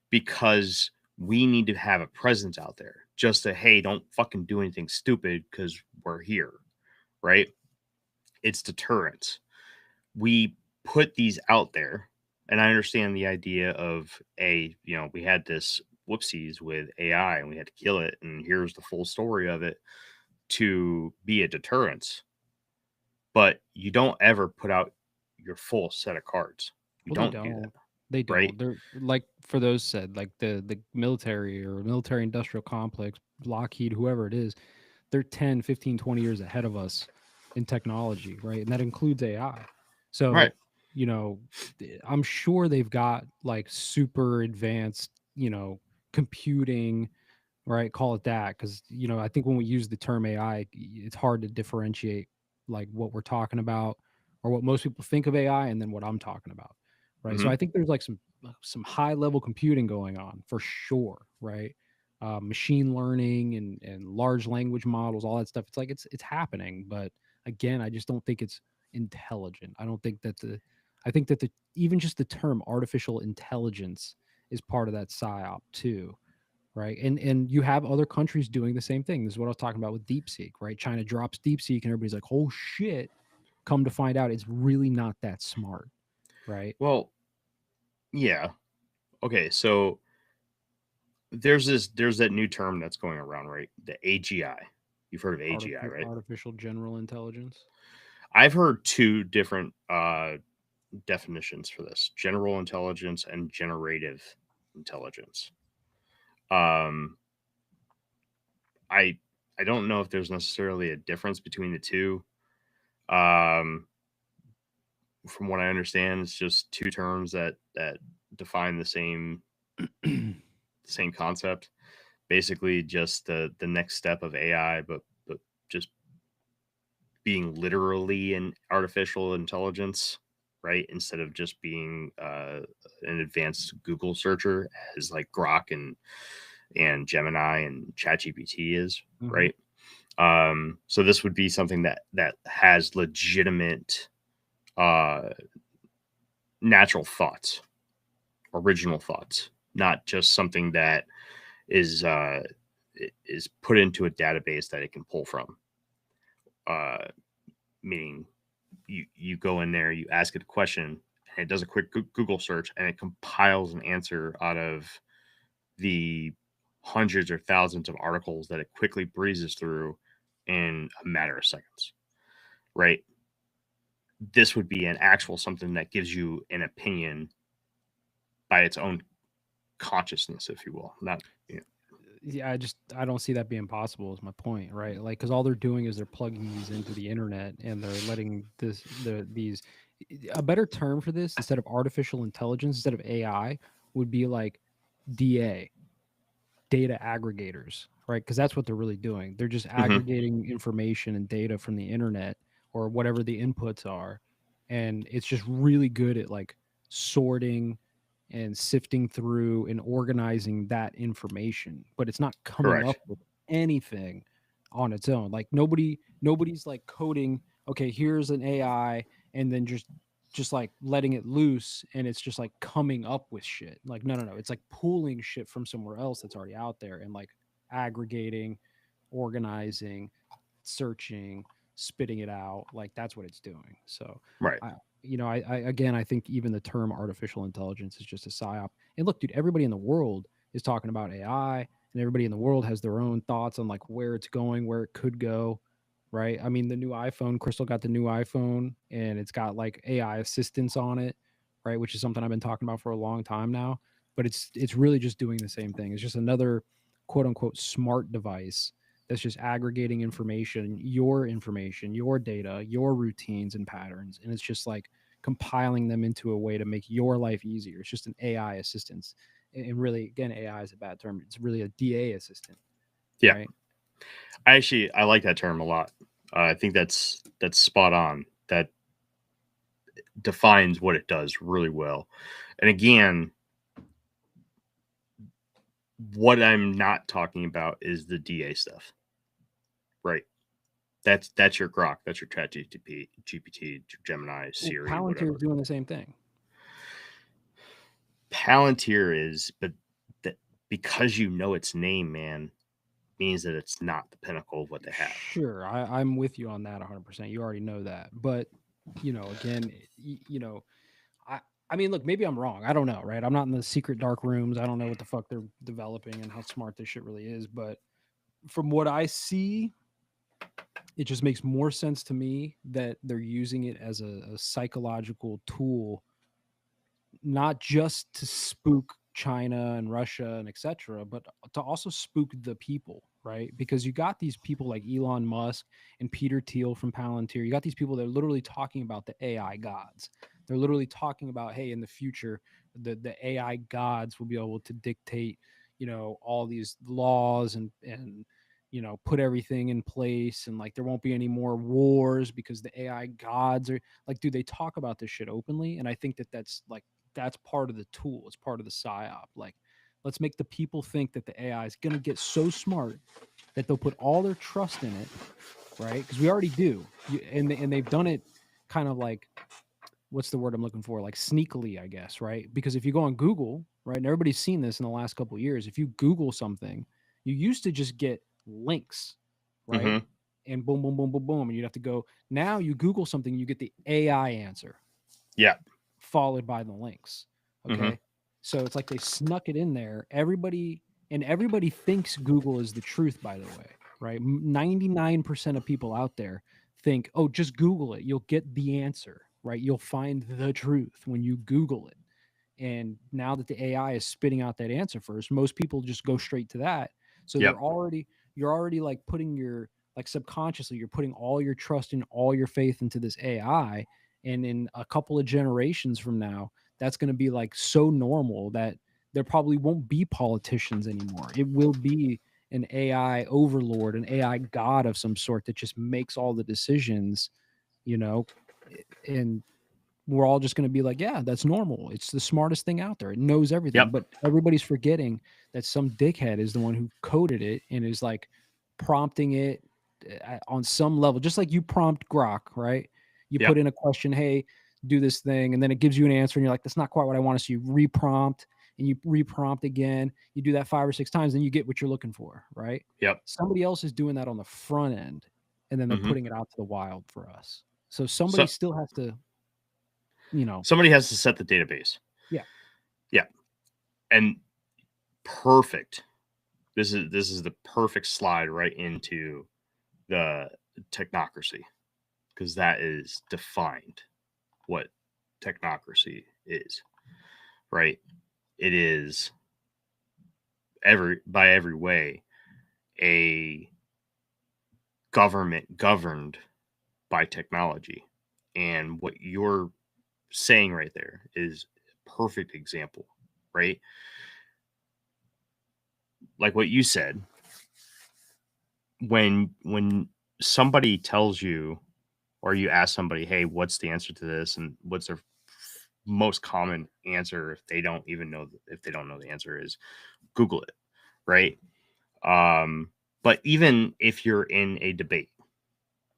because we need to have a presence out there just a, hey, don't fucking do anything stupid because we're here, right? It's deterrence. We put these out there, and I understand the idea of we had this whoopsies with AI and we had to kill it, and here's the full story of it to be a deterrence. But you don't ever put out your full set of cards. You Well, they don't do that, don't. They right? don't. They're like, for those said, like the military or military industrial complex, Lockheed, whoever it is, they're 10, 15, 20 years ahead of us in technology, right? And that includes AI. Right. So, I'm sure they've got like super advanced, computing, right? Call it that. Because, I think when we use the term AI, it's hard to differentiate like what we're talking about or what most people think of AI and then what I'm talking about. Right. So Mhm. I think there's like some high level computing going on for sure. Right. Machine learning and large language models, all that stuff. It's like it's happening. But again, I just don't think it's intelligent. I don't think that I think that even just the term artificial intelligence is part of that psyop too, right? And you have other countries doing the same thing. This is what I was talking about with DeepSeek, right? China drops DeepSeek, and everybody's like, "Oh shit!" Come to find out, it's really not that smart, right? Well, yeah. Okay, so there's that new term that's going around, right? The AGI. You've heard of AGI, right? Artificial general intelligence. I've heard two different definitions for this: general intelligence and generative intelligence. Um, I I don't know if there's necessarily a difference between the two. Um, from what I understand, it's just two terms that define the same concept. Basically, just the next step of AI, but just being literally an artificial intelligence, right? Instead of just being an advanced Google searcher, as like Grok and Gemini and ChatGPT is, Mhm. right? So this would be something that has legitimate natural thoughts, original thoughts, not just something that is is put into a database that it can pull from. Uh, Meaning, you go in there, you ask it a question, and it does a quick Google search, and it compiles an answer out of the hundreds or thousands of articles that it quickly breezes through in a matter of seconds, right? This would be an actual something that gives you an opinion by its own consciousness, if you will. Not, Yeah, I don't see that being possible. Is my point, right? Like, because all they're doing is they're plugging these into the internet and they're letting these. A better term for this, instead of artificial intelligence, instead of AI, would be like DA, data aggregators, right? Because that's what they're really doing. They're just Mhm. aggregating information and data from the internet or whatever the inputs are. And it's just really good at like sorting and sifting through and organizing that information. But it's not coming Correct. up with anything on its own. Like nobody's like coding, okay, here's an AI, and then just like letting it loose and it's just like coming up with shit. Like no, it's like pulling shit from somewhere else that's already out there and like aggregating, organizing, searching, spitting it out. Like that's what it's doing. So Right. I again, I think even the term artificial intelligence is just a psyop. And look, dude, everybody in the world is talking about AI, and everybody in the world has their own thoughts on like where it's going, where it could go, right? I mean, the new iPhone, Crystal got the new iPhone, and it's got like AI assistance on it, right? Which is something I've been talking about for a long time now. But it's really just doing the same thing. It's just another quote unquote smart device that's just aggregating information, your data, your routines and patterns. And it's just like compiling them into a way to make your life easier. It's just an AI assistance. And really, again, AI is a bad term. It's really a DA assistant, Yeah. right? I like that term a lot. I think that's spot on. That defines what it does really well. And again, what I'm not talking about is the DA stuff, right? That's your Grok, that's your Chat GPT, Gemini, Well, Siri, Palantir is whatever. doing the same thing. Palantir is, but that because you know its name, man, means that it's not the pinnacle of what they have. Sure, I'm with you on that 100%. You already know that, but again, I I mean, look, maybe I'm wrong. I don't know, right? I'm not in the secret dark rooms. I don't know what the fuck they're developing and how smart this shit really is, but from what I see, it just makes more sense to me that they're using it as a psychological tool, not just to spook China and Russia and etc., but to also spook the people, right? Because you got these people like Elon Musk and Peter Thiel from Palantir. You got these people that are literally talking about the AI gods. They're literally talking about, hey, in the future, the AI gods will be able to dictate, all these laws and put everything in place, and like there won't be any more wars because the AI gods are like, dude, they talk about this shit openly, and I think that's part of the tool. It's part of the psyop. Like, let's make the people think that the AI is going to get so smart that they'll put all their trust in it, right? Because we already do, and they've done it kind of like, what's the word I'm looking for? Like sneakily, I guess, right? Because if you go on Google, right, and everybody's seen this in the last couple of years, if you Google something, you used to just get links, right? Mm-hmm. And boom, boom, boom, boom, boom, and you'd have to go. Now you Google something, you get the AI answer. Yeah. Followed by the links. Okay. Mm-hmm. So it's like they snuck it in there. Everybody thinks Google is the truth, by the way, right? 99% of people out there think, oh, just Google it. You'll get the answer, right? You'll find the truth when you Google it. And now that the AI is spitting out that answer first, most people just go straight to that. So Yep. you're already like putting like subconsciously, you're putting all your trust and all your faith into this AI. And in a couple of generations from now, that's going to be like so normal that there probably won't be politicians anymore. It will be an AI overlord, an AI god of some sort that just makes all the decisions, and we're all just going to be like, yeah, that's normal. It's the smartest thing out there. It knows everything. Yep. But everybody's forgetting that some dickhead is the one who coded it and is like prompting it on some level, just like you prompt Grok, right? You Yep. put in a question, hey, do this thing, and then it gives you an answer, and you're like, that's not quite what I want. So you reprompt, and you reprompt again. You do that 5 or 6 times, and you get what you're looking for, right? Yep. Somebody else is doing that on the front end, and then they're Mm-hmm. putting it out to the wild for us. So somebody still has to, somebody has to set the database. Yeah. Yeah. And perfect. This is the perfect slide right into the technocracy, because that is defined what technocracy is, right? It is by every way a government governed by technology. And what you're saying right there is a perfect example, right? Like what you said, when somebody tells you, or you ask somebody, hey, what's the answer to this, and what's their most common answer, if they don't know the answer, is Google it, right? But even if you're in a debate,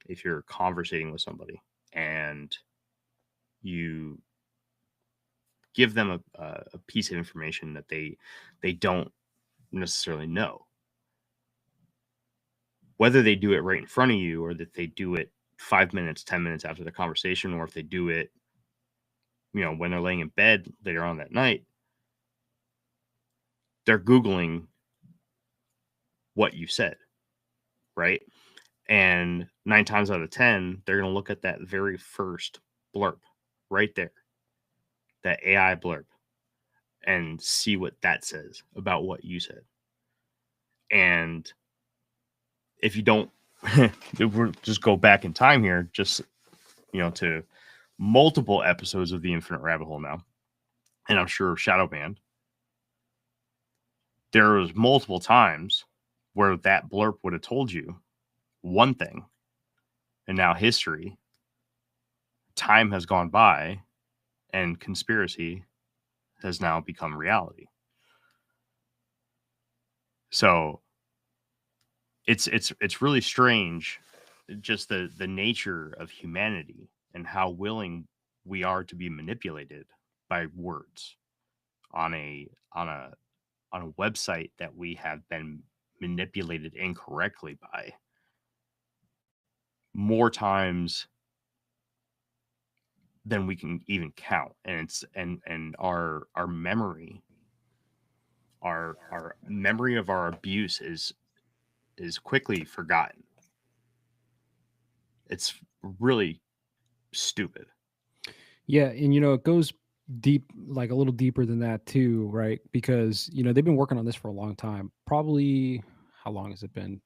if you're conversating with somebody and you give them a piece of information that they don't necessarily know, whether they do it right in front of you, or that they do it 5 minutes, 10 minutes after the conversation, or if they do it, when they're laying in bed later on that night, they're Googling what you said, right? And 9 times out of 10, they're going to look at that very first blurb right there, that AI blurb, and see what that says about what you said. And if you don't, we'll just go back in time here, just, to multiple episodes of the Infinite Rabbit Hole now, and I'm sure Shadow Band, there was multiple times where that blurb would have told you one thing, and now time has gone by, and conspiracy has now become reality. So it's really strange, just the nature of humanity and how willing we are to be manipulated by words on a website that we have been manipulated incorrectly by more times than we can even count. And it's and our memory, our memory of our abuse is quickly forgotten. It's really stupid. Yeah, and it goes deep, like a little deeper than that too, right? Because they've been working on this for a long time. Probably, how long has it been?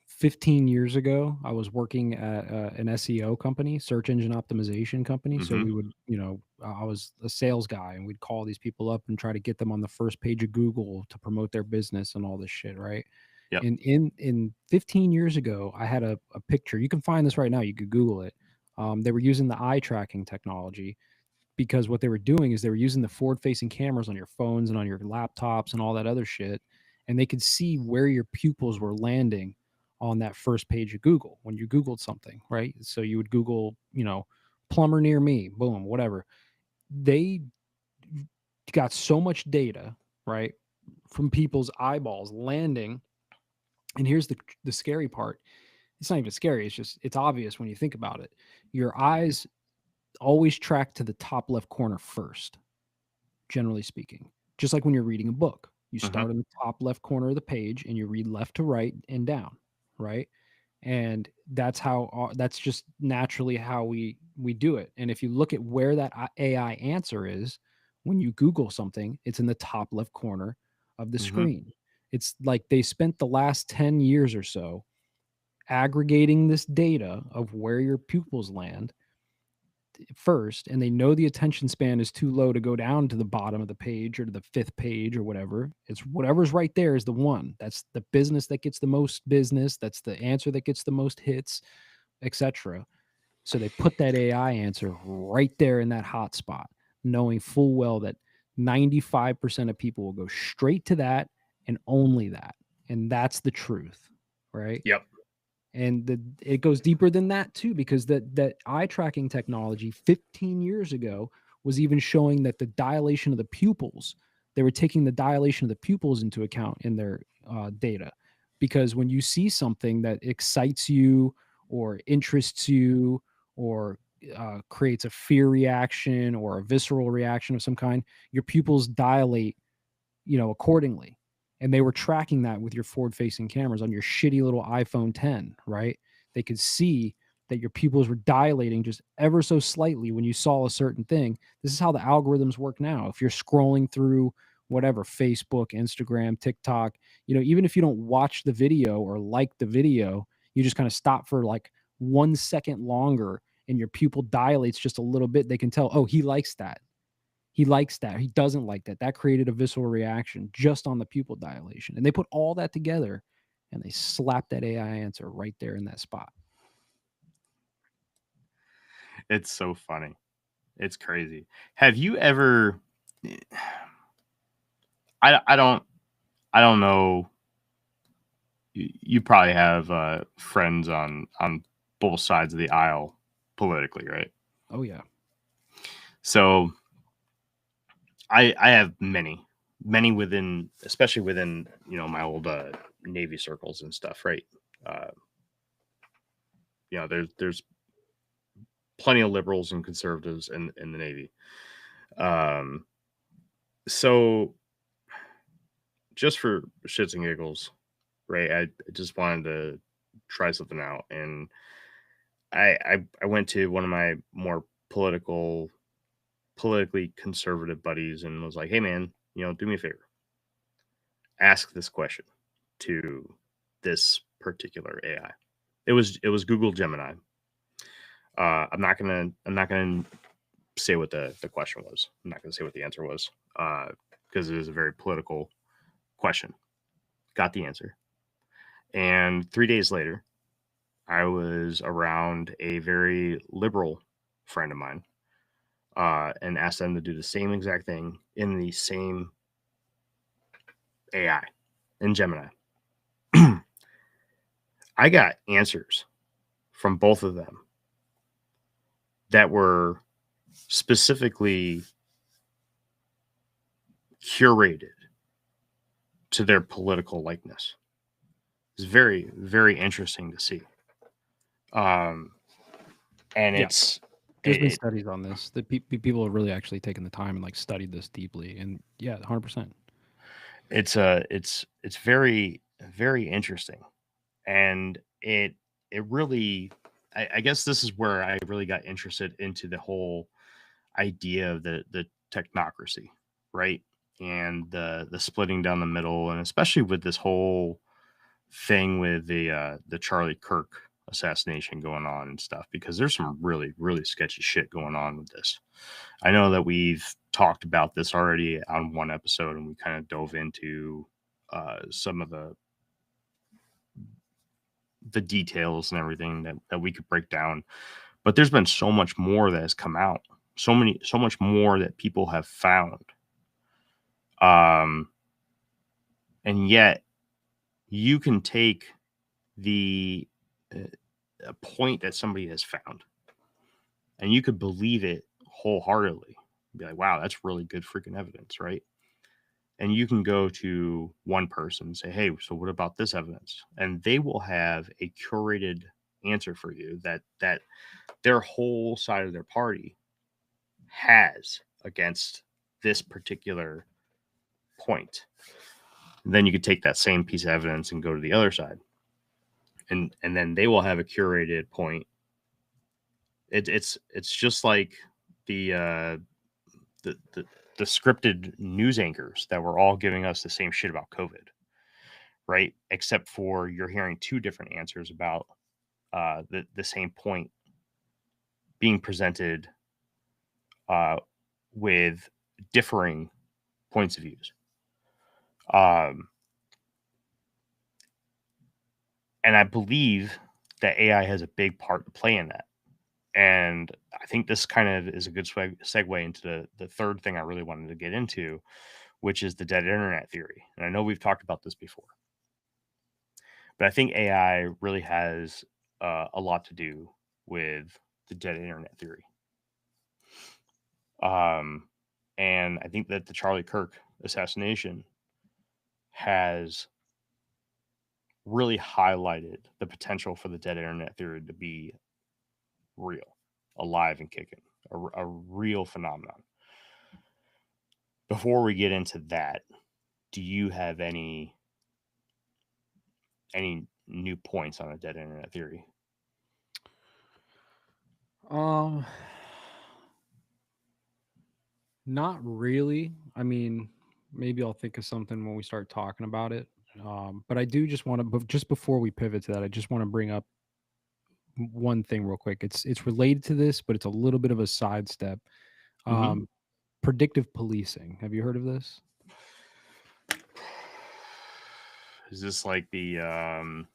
15 years ago, I was working at an SEO company, search engine optimization company. So Mhm. we would, I was a sales guy, and we'd call these people up and try to get them on the first page of Google to promote their business and all this shit, right? Yep. And in 15 years ago, I had a picture. You can find this right now. You could Google it. They were using the eye tracking technology, because what they were doing is they were using the forward facing cameras on your phones and on your laptops and all that other shit. And they could see where your pupils were landing on that first page of Google when you Googled something, right? So you would Google, plumber near me, boom, whatever. They got so much data, right, from people's eyeballs landing. And here's the scary part. It's not even scary. It's obvious when you think about it. Your eyes always track to the top left corner first, generally speaking. Just like when you're reading a book, you Mhm. start in the top left corner of the page and you read left to right and down, right? And that's just naturally how we do it. And if you look at where that AI answer is, when you Google something, it's in the top left corner of the Mhm. screen. It's like they spent the last 10 years or so aggregating this data of where your pupils land first, and they know the attention span is too low to go down to the bottom of the page or to the fifth page or whatever. It's whatever's right there is the one. That's the business that gets the most business. That's the answer that gets the most hits, etc. So they put that AI answer right there in that hot spot, knowing full well that 95% of people will go straight to that and only that. And that's the truth, right? Yep. And it goes deeper than that too, because that eye tracking technology 15 years ago was even showing that the dilation of the pupils, they were taking the dilation of the pupils into account in their data. Because when you see something that excites you or interests you or creates a fear reaction or a visceral reaction of some kind, your pupils dilate, accordingly. And they were tracking that with your forward facing cameras on your shitty little iPhone 10, right? They could see that your pupils were dilating just ever so slightly when you saw a certain thing. This is how the algorithms work now. If you're scrolling through whatever, Facebook, Instagram, TikTok, even if you don't watch the video or like the video, you just kind of stop for like 1 second longer and your pupil dilates just a little bit. They can tell, oh, he likes that. He likes that. He doesn't like that. That created a visceral reaction just on the pupil dilation. And they put all that together and they slapped that AI answer right there in that spot. It's so funny. It's crazy. Have you ever I don't know, you probably have friends on both sides of the aisle politically, right? Oh, yeah. So I have many within, especially within my old Navy circles and stuff, right? Uh, there's plenty of liberals and conservatives in the Navy. So just for shits and giggles, right? I just wanted to try something out, and I went to one of my more politically conservative buddies and was like, "Hey, man, do me a favor. Ask this question to this particular AI." It was Google Gemini. I'm not gonna say what the question was. I'm not gonna say what the answer was because it is a very political question. Got the answer, and 3 days later, I was around a very liberal friend of mine and asked them to do the same exact thing in the same AI in Gemini. I got answers from both of them that were specifically curated to their political likeness. is very, very interesting to see. And Yeah. it's There's been studies on this that people have really actually taken the time and like studied this deeply, and yeah, 100%. it's very, very interesting, and it really, I guess this is where I really got interested into the whole idea of the technocracy, right? And the splitting down the middle, and especially with this whole thing with the Charlie Kirk assassination going on and stuff, because there's some really, really sketchy shit going on with this. I know that we've talked about this already on one episode, and we kind of dove into some of the details and everything that we could break down. But there's been so much more that has come out, so much more that people have found. And yet you can take the a point that somebody has found, and you could believe it wholeheartedly. Be like, wow, that's really good freaking evidence, right? And you can go to one person and say, hey, so what about this evidence? And they will have a curated answer for you that their whole side of their party has against this particular point. And then you could take that same piece of evidence and go to the other side, and then they will have a curated point. It's just like the scripted news anchors that were all giving us the same shit about COVID, right? Except for you're hearing two different answers about the same point being presented with differing points of views. And I believe that AI has a big part to play in that. And I think this kind of is a good segue into the third thing I really wanted to get into, which is the dead internet theory. And I know we've talked about this before, but I think AI really has a lot to do with the dead internet theory. And I think that the Charlie Kirk assassination has really highlighted the potential for the dead internet theory to be real, alive and kicking, a real phenomenon. Before we get into that, do you have any new points on the dead internet theory? Not really. I mean, maybe I'll think of something when we start talking about it. But I do just want to, but just before we pivot to that, I just want to bring up one thing real quick. It's related to this, but it's a little bit of a sidestep. Predictive policing. Have you heard of this? Is this like the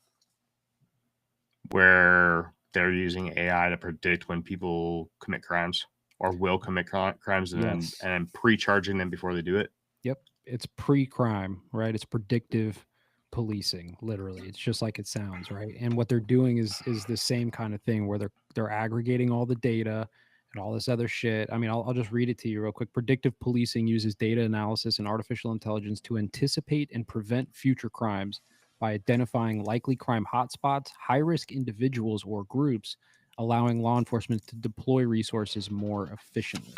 where they're using AI to predict when people commit crimes or will commit crimes, and Yes. then pre-charging them before they do it? Yep. It's pre-crime, right? It's predictive policing, literally. It's just like it sounds, right? And what they're doing is the same kind of thing where they're aggregating all the data and all this other shit. I mean, I'll just read it to you real quick. Predictive policing uses data analysis and artificial intelligence to anticipate and prevent future crimes by identifying likely crime hotspots, high-risk individuals or groups, allowing law enforcement to deploy resources more efficiently.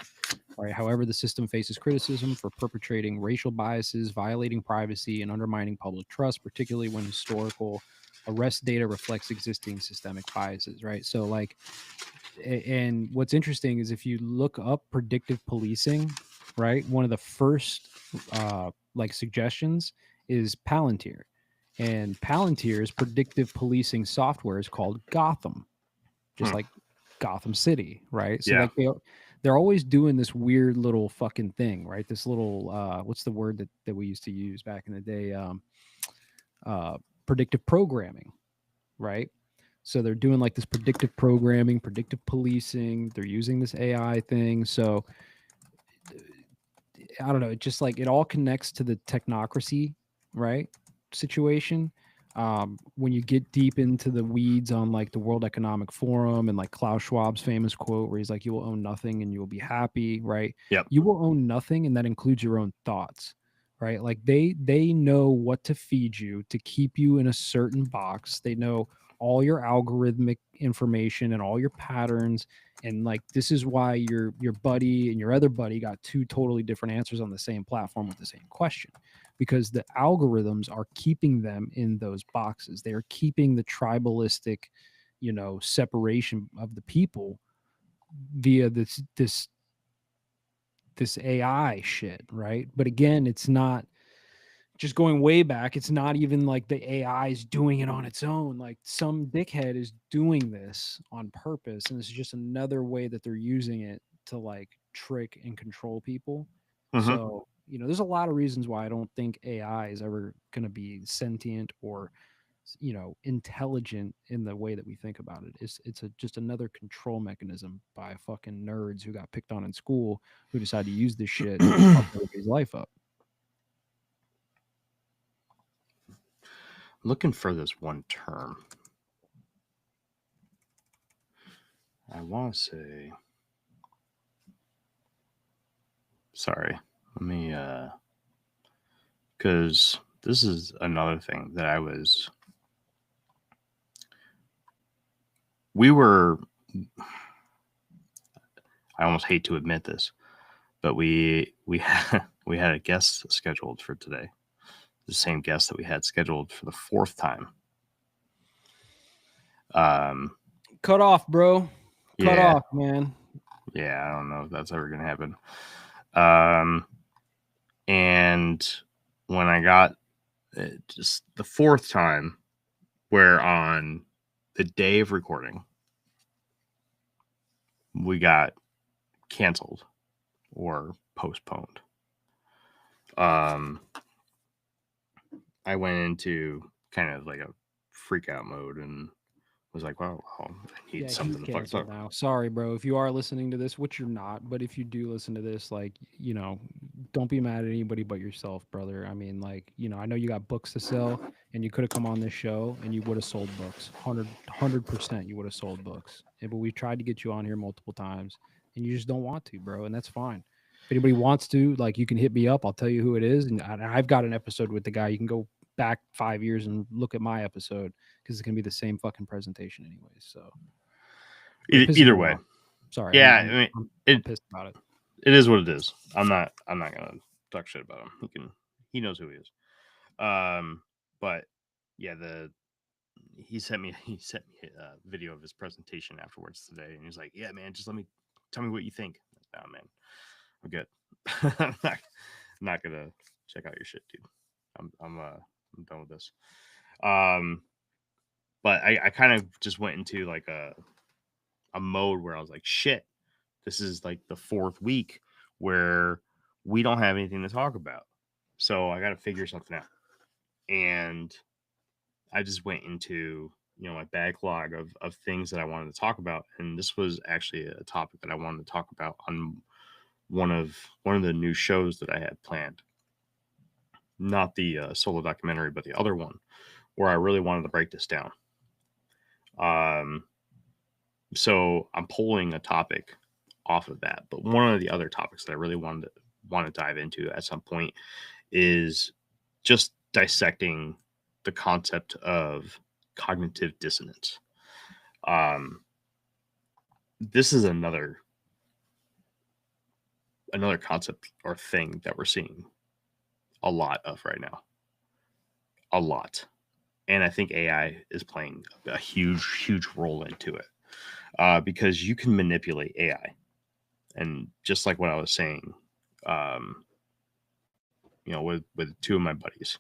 Right. However, the system faces criticism for perpetrating racial biases, violating privacy, and undermining public trust, particularly when historical arrest data reflects existing systemic biases. Right. So, like, and what's interesting is if you look up predictive policing, right, one of the first like suggestions is Palantir, and Palantir's predictive policing software is called Gotham, just like Gotham City, right? So like they're always doing this weird little fucking thing, right? This little what's the word that we used to use back in the day? Predictive programming, right? So they're doing like this predictive programming, predictive policing. They're using this AI thing. So I don't know. It just like it all connects to the technocracy, right? Situation. When you get deep into the weeds on like the World Economic Forum and like Klaus Schwab's famous quote where he's like, you will own nothing and you will be happy, right? Yep. You will own nothing, and that includes your own thoughts, right? Like they know what to feed you to keep you in a certain box. They know all your algorithmic information and all your patterns. And like this is why your buddy and your other buddy got two totally different answers on the same platform with the same question, because the algorithms are keeping them in those boxes. They are keeping the tribalistic, separation of the people via this AI shit, right? But again, it's not just going way back. It's not even like the AI is doing it on its own. Like some dickhead is doing this on purpose, and this is just another way that they're using it to like trick and control people. Mhm. So, there's a lot of reasons why I don't think AI is ever going to be sentient or intelligent in the way that we think about it. It's just another control mechanism by fucking nerds who got picked on in school who decide to use this shit to fuck everybody's life up. Looking for this one term. I want to say. Sorry. Let me. Because this is another thing that we were. I almost hate to admit this, but we had a guest scheduled for today. The same guest that we had scheduled for the fourth time. Cut off, bro. Cut Yeah. off, man. Yeah, I don't know if that's ever gonna happen. And when I got just the fourth time, where on the day of recording, we got canceled or postponed. I went into kind of like a freak out mode and was like, well, I need something to fuck canceled up now. Sorry, bro. If you are listening to this, which you're not, but if you do listen to this, like, don't be mad at anybody but yourself, brother. I mean, like, I know you got books to sell and you could have come on this show and you would have sold books. 100% you would have sold books. But we tried to get you on here multiple times and you just don't want to, bro. And that's fine. If anybody wants to, like, you can hit me up. I'll tell you who it is. And I've got an episode with the guy. You can go back 5 years and look at my episode because it's going to be the same fucking presentation anyways. So either way. Sorry. Yeah, I'm pissed about it. It is what it is. I'm not gonna talk shit about him. He knows who he is. But yeah, he sent me a video of his presentation afterwards today, and he's like, "Yeah, man, just tell me what you think." Oh man, I'm good. I'm not gonna check out your shit, dude. I'm done with this. But I kind of just went into like a mode where I was like, shit, this is like the fourth week where we don't have anything to talk about. So I got to figure something out. And I just went into, my backlog of things that I wanted to talk about. And this was actually a topic that I wanted to talk about on one of the new shows that I had planned. Not the solo documentary, but the other one where I really wanted to break this down. So I'm pulling a topic off of that. But one of the other topics that I really want to dive into at some point is just dissecting the concept of cognitive dissonance. This is another concept or thing that we're seeing a lot of right now. A lot. And I think AI is playing a huge role into it. Because you can manipulate AI. And just like what I was saying, with two of my buddies,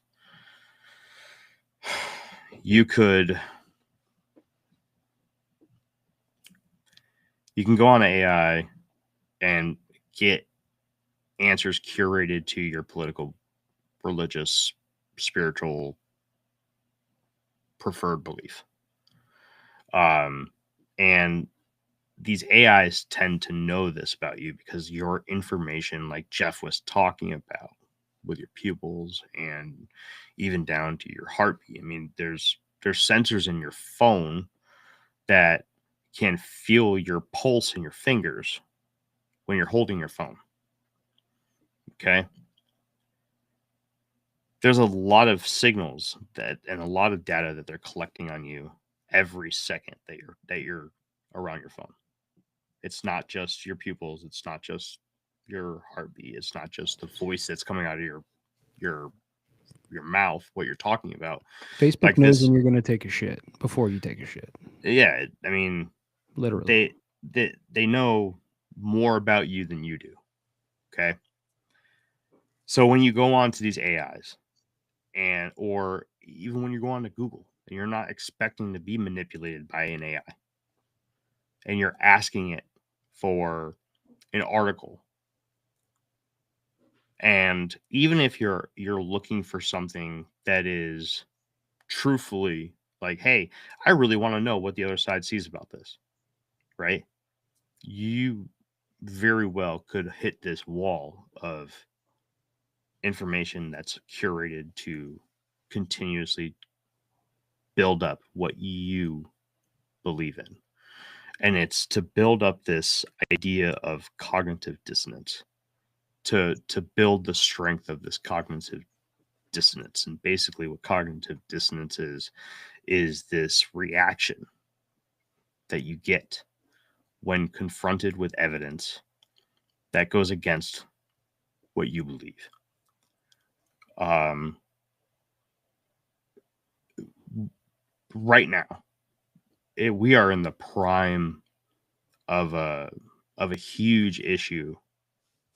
you can go on AI and get answers curated to your political, religious, spiritual preferred belief. And these AIs tend to know this about you because your information, like Jeff was talking about, with your pupils and even down to your heartbeat. I mean, there's sensors in your phone that can feel your pulse in your fingers when you're holding your phone. Okay. there's a lot of signals and a lot of data that they're collecting on you every second that you're around your phone. It's not just your pupils, it's not just your heartbeat, it's not just the voice that's coming out of your mouth, what you're talking about. Facebook Like knows this, when you're going to take a shit before you take a shit. yeah, I mean, Literally. they know more about you than you do. Okay. So when you go on to these AIs, and or even when you go on to Google and you're not expecting to be manipulated by an AI, and you're asking it for an article, and even if you're looking for something that is truthfully like, hey, I really want to know what the other side sees about this, right? You very well could hit this wall of information that's curated to continuously build up what you believe in. And it's to build up this idea of cognitive dissonance, to build the strength of this cognitive dissonance. And basically what cognitive dissonance is this reaction that you get when confronted with evidence that goes against what you believe. Right now, we are in the prime of a huge issue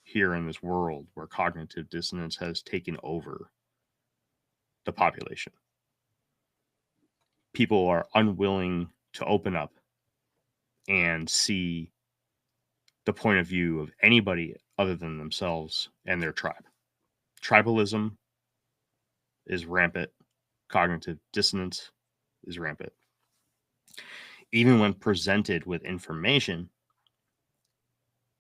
here in this world where cognitive dissonance has taken over the population. People are unwilling to open up and see the point of view of anybody other than themselves and their tribe. Tribalism is rampant. Cognitive dissonance is rampant. Even when presented with information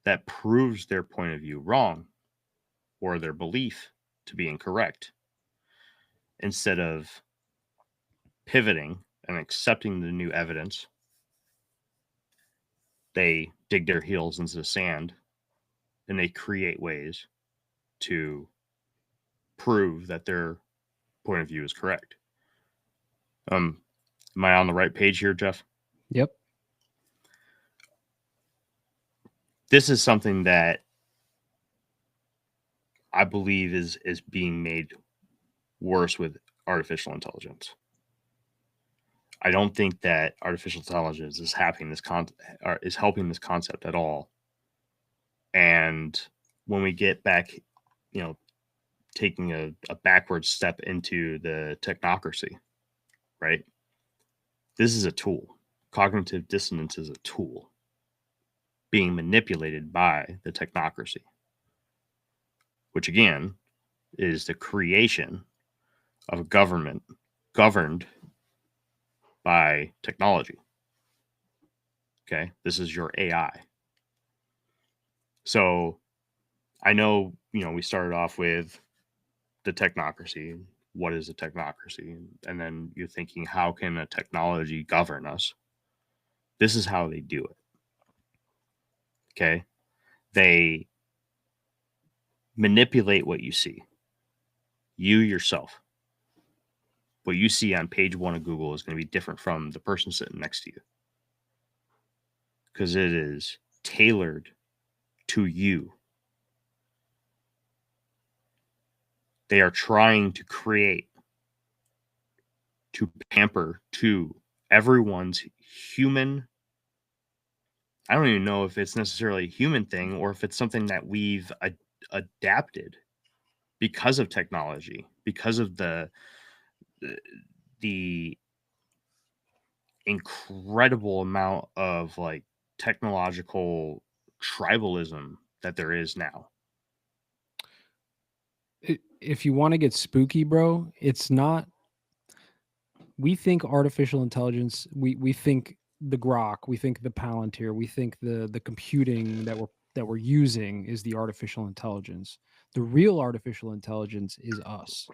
that proves their point of view wrong or their belief to be incorrect, instead of pivoting and accepting the new evidence, they dig their heels into the sand and they create ways to prove that their point of view is correct. Am I on the right page here, Jeff? Yep. This is something that I believe is being made worse with artificial intelligence. I don't think that artificial intelligence is helping this concept at all. And when we get back, taking a backward step into the technocracy, right? This is a tool. Cognitive dissonance is a tool being manipulated by the technocracy, which again is the creation of a government governed by technology. Okay, this is your AI. So I know, we started off with the technocracy. What is a technocracy? And then you're thinking, how can a technology govern us? This is how they do it. Okay, they manipulate what you see. You yourself, what you see on page 1 of Google is going to be different from the person sitting next to you, because it is tailored to you. They are trying to create, to pamper to everyone's human. I don't even know if it's necessarily a human thing or if it's something that we've adapted because of technology, because of the incredible amount of like technological tribalism that there is now. If you want to get spooky, bro, it's not. We think artificial intelligence. We think the grok. We think the Palantir. We think the computing that we're using is the artificial intelligence. The real artificial intelligence is us,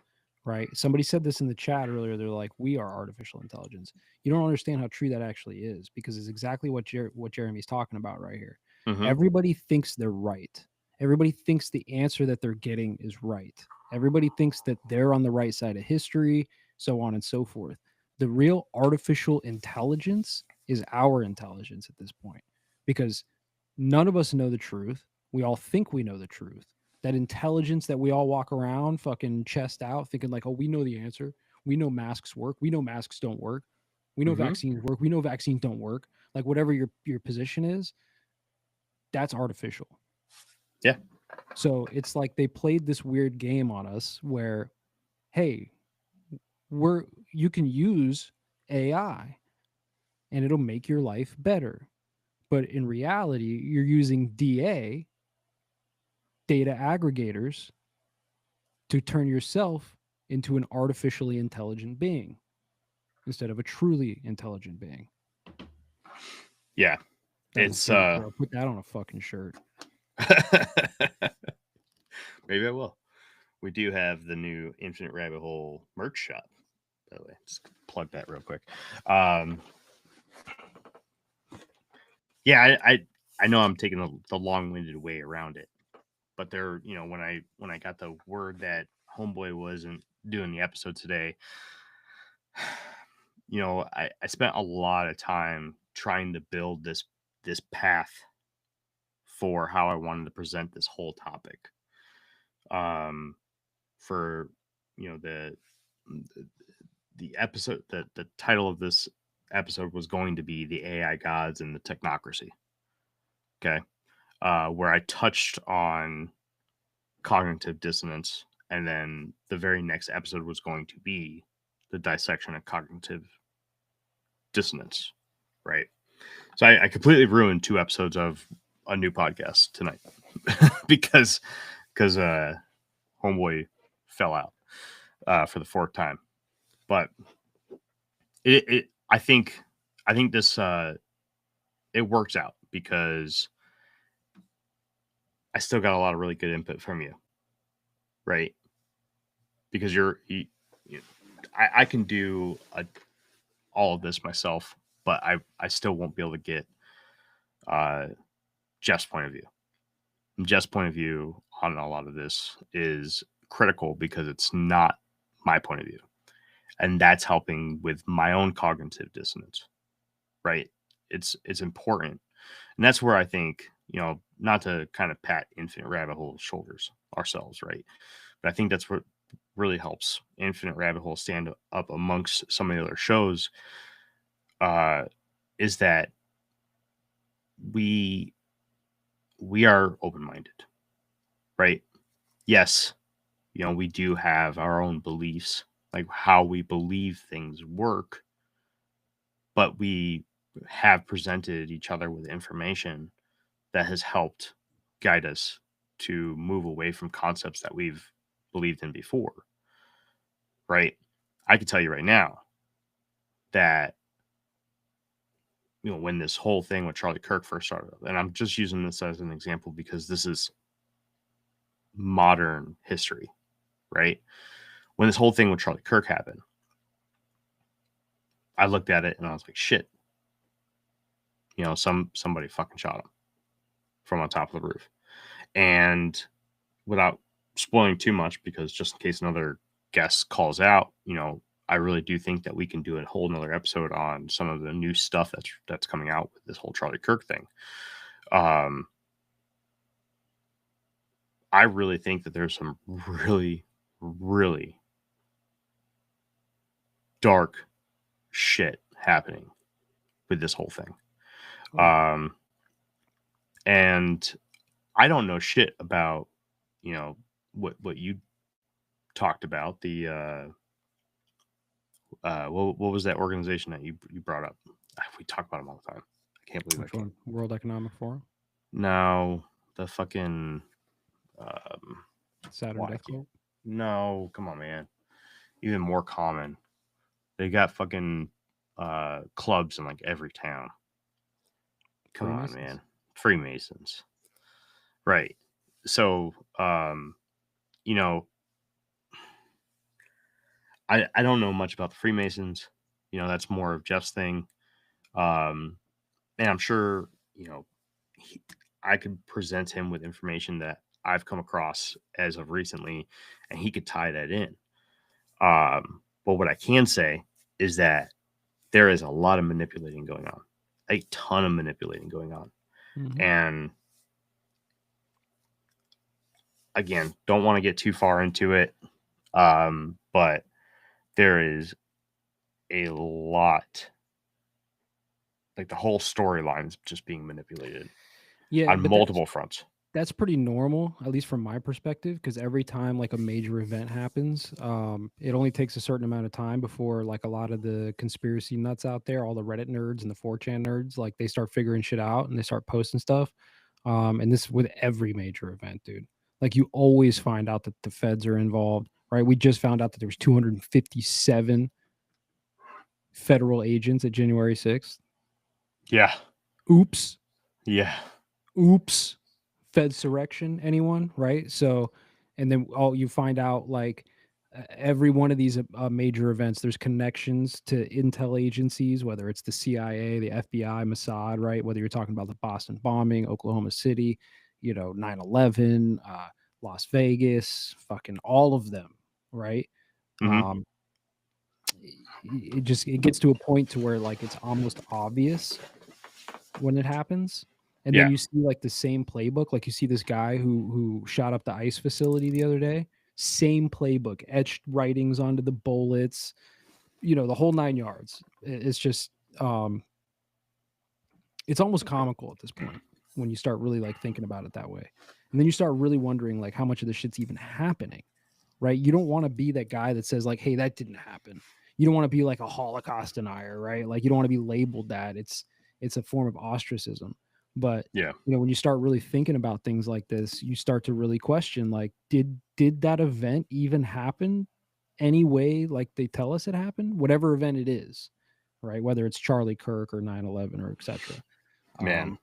right? Somebody said this in the chat earlier. They're like, we are artificial intelligence. You don't understand how true that actually is, because it's exactly what Jeremy's talking about right here. Mm-hmm. Everybody thinks they're right. Everybody thinks the answer that they're getting is right. Everybody thinks that they're on the right side of history, so on and so forth. The real artificial intelligence is our intelligence at this point, because none of us know the truth. We all think we know the truth. That intelligence that we all walk around fucking chest out thinking like, oh, we know the answer. We know masks work. We know masks don't work. We know Mhm. vaccines work. We know vaccines don't work. Like whatever your position is, that's artificial. Yeah. So it's like they played this weird game on us where, hey, you can use AI and it'll make your life better. But in reality, you're using data aggregators, to turn yourself into an artificially intelligent being instead of a truly intelligent being. Yeah. That was It's deep, bro. Put that on a fucking shirt. maybe I will. We do have the new Infinite Rabbit Hole merch shop, by the way. Just plug that real quick. Yeah, I know I'm taking the long-winded way around it, but there, you know, when I got the word that Homeboy wasn't doing the episode today, you know, I spent a lot of time trying to build this path for how I wanted to present this whole topic. For you know the episode, the title of this episode was going to be the AI gods and the technocracy. Okay, where I touched on cognitive dissonance, and then the very next episode was going to be the dissection of cognitive dissonance. Right. So I completely ruined 2 episodes of a new podcast tonight because Homeboy fell out for the 4th time. But I think this it works out because I still got a lot of really good input from you, right? Because I can do all of this myself, but I still won't be able to get Jeff's point of view. And Jeff's point of view on a lot of this is critical because it's not my point of view, and that's helping with my own cognitive dissonance, right? It's important, and that's where I think, you know, not to kind of pat Infinite Rabbit Hole's shoulders ourselves, right? But I think that's what really helps Infinite Rabbit Hole stand up amongst some of the other shows, is that we are open-minded, right? Yes, you know, we do have our own beliefs, like how we believe things work, but we have presented each other with information that has helped guide us to move away from concepts that we've believed in before, right? I can tell you right now that, you know, when this whole thing with Charlie Kirk first started, and I'm just using this as an example because this is modern history, right? When this whole thing with Charlie Kirk happened, I looked at it and I was like, shit, you know, somebody fucking shot him from on top of the roof. And without spoiling too much, because just in case another guest calls out, you know, I really do think that we can do a whole nother episode on some of the new stuff that's coming out with this whole Charlie Kirk thing. I really think that there's some really, really dark shit happening with this whole thing. And I don't know shit about, you know, what you talked about, the what was that organization that you brought up? We talk about them all the time. I can't believe Which one? World Economic Forum? No, the fucking Saturn Death Cult? No, come on, man. Even more common. They got fucking clubs in like every town. Come on, man. Freemasons. Right. So, you know, I don't know much about the Freemasons. You know, that's more of Jeff's thing. And I'm sure, you know, I could present him with information that I've come across as of recently, and he could tie that in. But what I can say is that there is a lot of manipulating going on, a ton of manipulating going on. Mhm. And again, don't want to get too far into it. But there is a lot, like the whole storyline is just being manipulated Yeah, on but multiple fronts. that's pretty normal, at least from my perspective, because every time like a major event happens, it only takes a certain amount of time before like a lot of the conspiracy nuts out there, all the Reddit nerds and the 4chan nerds, like they start figuring shit out and they start posting stuff. And this with every major event, dude. Like you always find out that the feds are involved, right? We just found out that there was 257 federal agents at January 6th. Yeah. Oops. Yeah. Oops. Fedsurrection, anyone, right? So, and then you find out like every one of these major events, there's connections to intel agencies, whether it's the CIA, the FBI, Mossad, right? Whether you're talking about the Boston bombing, Oklahoma City, 9/11, Las Vegas, fucking all of them, right? Mhm. It gets to a point to where like it's almost obvious when it happens. And then Yeah. you see like the same playbook. Like you see this guy who shot up the ICE facility the other day. Same playbook, etched writings onto the bullets, the whole 9 yards. It's just it's almost comical at this point when you start really like thinking about it that way. And then you start really wondering like how much of this shit's even happening, right? You don't want to be that guy that says like, hey, that didn't happen. You don't want to be like a Holocaust denier, right? Like you don't want to be labeled that. It's a form of ostracism. But Yeah. when you start really thinking about things like this, you start to really question like, did that event even happen any way like they tell us it happened? Whatever event it is, right? Whether it's Charlie Kirk or 9/11 or etc. Man.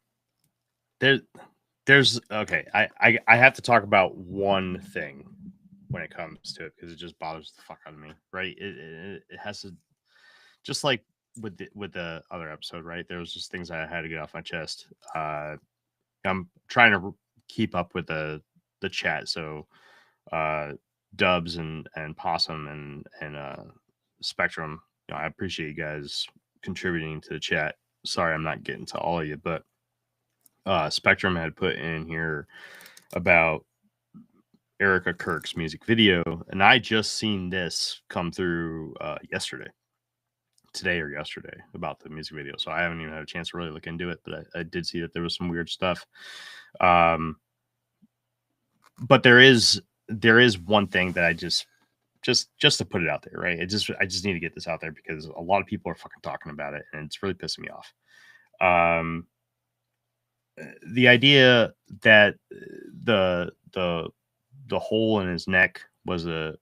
There's okay. I have to talk about one thing when it comes to it because it just bothers the fuck out of me. Right? It has to, just like with the other episode, right? There was just things I had to get off my chest. I'm trying to keep up with the chat, so Dubs and Possum and Spectrum. I appreciate you guys contributing to the chat. Sorry, I'm not getting to all of you, but Spectrum had put in here about Erica Kirk's music video, and I just seen this come through today or yesterday about the music video. So I haven't even had a chance to really look into it, but I did see that there was some weird stuff. But there is one thing that I just to put it out there, right? I just need to get this out there because a lot of people are fucking talking about it, and it's really pissing me off. The idea that the hole in his neck was a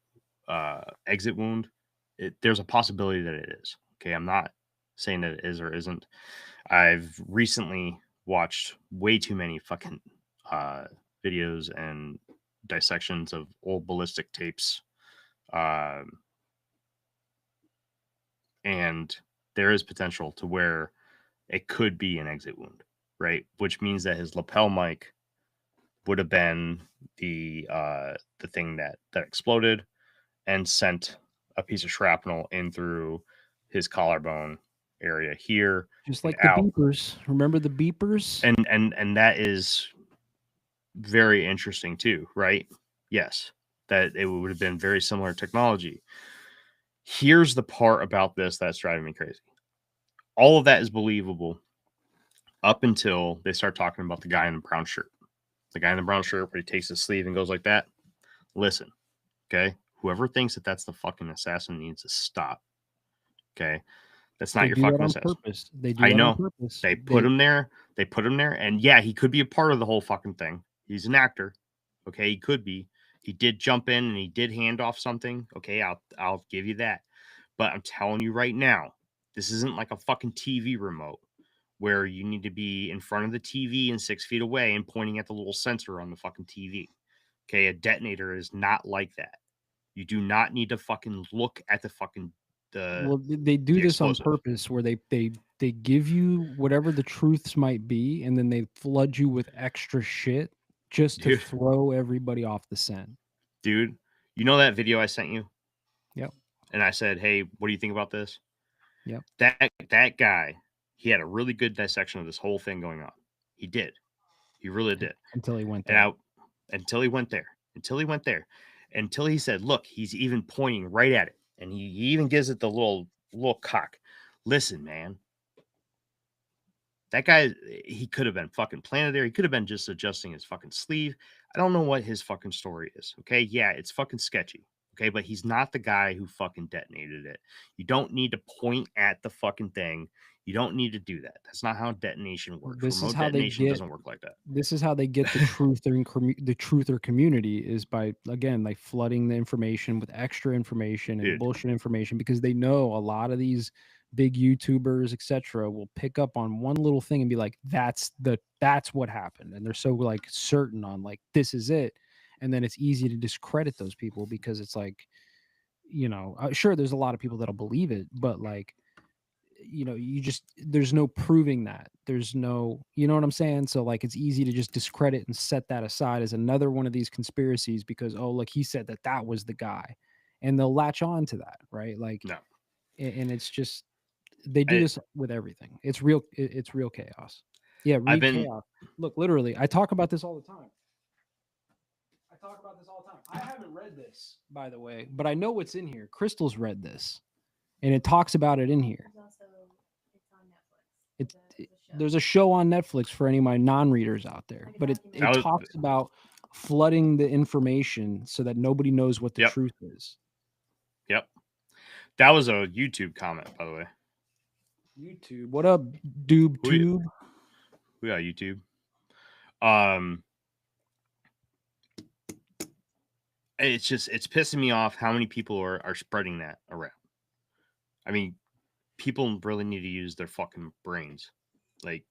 exit wound, there's a possibility that it is. Okay, I'm not saying that it is or isn't. I've recently watched way too many fucking videos and dissections of old ballistic tapes, and there is potential to where it could be an exit wound, right? Which means that his lapel mic would have been the thing that exploded and sent a piece of shrapnel in through his collarbone area here, Just and like the out. beepers. Remember the beepers? And that is very interesting too, right? Yes, that it would have been very similar technology. Here's the part about this that's driving me crazy. All of that is believable up until they start talking about the guy in the brown shirt. The guy in the brown shirt where he takes his sleeve and goes like that. Listen, okay? Whoever thinks that that's the fucking assassin needs to stop. Okay? That's not They your do that fucking on assassin. purpose. They do I that on know. purpose. They put him there. And yeah, he could be a part of the whole fucking thing. He's an actor. Okay, he could be. He did jump in and he did hand off something. Okay, I'll give you that. But I'm telling you right now, this isn't like a fucking TV remote where you need to be in front of the TV and 6 feet away and pointing at the little sensor on the fucking TV. Okay, a detonator is not like that. You do not need to fucking look at the fucking Well, they do the this on explosive. purpose where they give you whatever the truths might be, and then they flood you with extra shit just to Dude. throw everybody off the scent. Dude, you know that video I sent you? Yep. And I said, hey, what do you think about this? Yep. That guy, he had a really good dissection of this whole thing going on. He did. He really did. Until he went And there. until he went there. Until he said, look, he's even pointing right at it. And he even gives it the little cock. Listen, man. That guy, he could have been fucking planted there. He could have been just adjusting his fucking sleeve. I don't know what his fucking story is. Okay. Yeah, it's fucking sketchy. Okay. But he's not the guy who fucking detonated it. You don't need to point at the fucking thing. You don't need to do that. That's not how detonation works. This is Remote how they detonation get. doesn't work like that. This is how they get the truther community is by, again, like flooding the information with extra information and Dude. bullshit information, because they know a lot of these big YouTubers, etc., will pick up on one little thing and be like, that's what happened, and they're so like certain on like this is it, and then it's easy to discredit those people because it's like, sure, there's a lot of people that'll believe it, but like, there's no proving that. There's no, you know what I'm saying? So like, it's easy to just discredit and set that aside as another one of these conspiracies because, oh, look, he said that was the guy, and they'll latch on to that, right? Like, No. And it's just, they do this with everything. It's real. It's real chaos. Yeah. Read chaos. Look, literally, I talk about this all the time. I haven't read this, by the way, but I know what's in here. Crystal's read this, and it talks about it in here. It's on Netflix. There's a show on Netflix for any of my non-readers out there, but it talks about flooding the information so that nobody knows what the truth is. Yep. That was a YouTube comment, by the way. YouTube. What up, DoobTube? We got YouTube. It's pissing me off how many people are spreading that around. I mean, people really need to use their fucking brains. Like,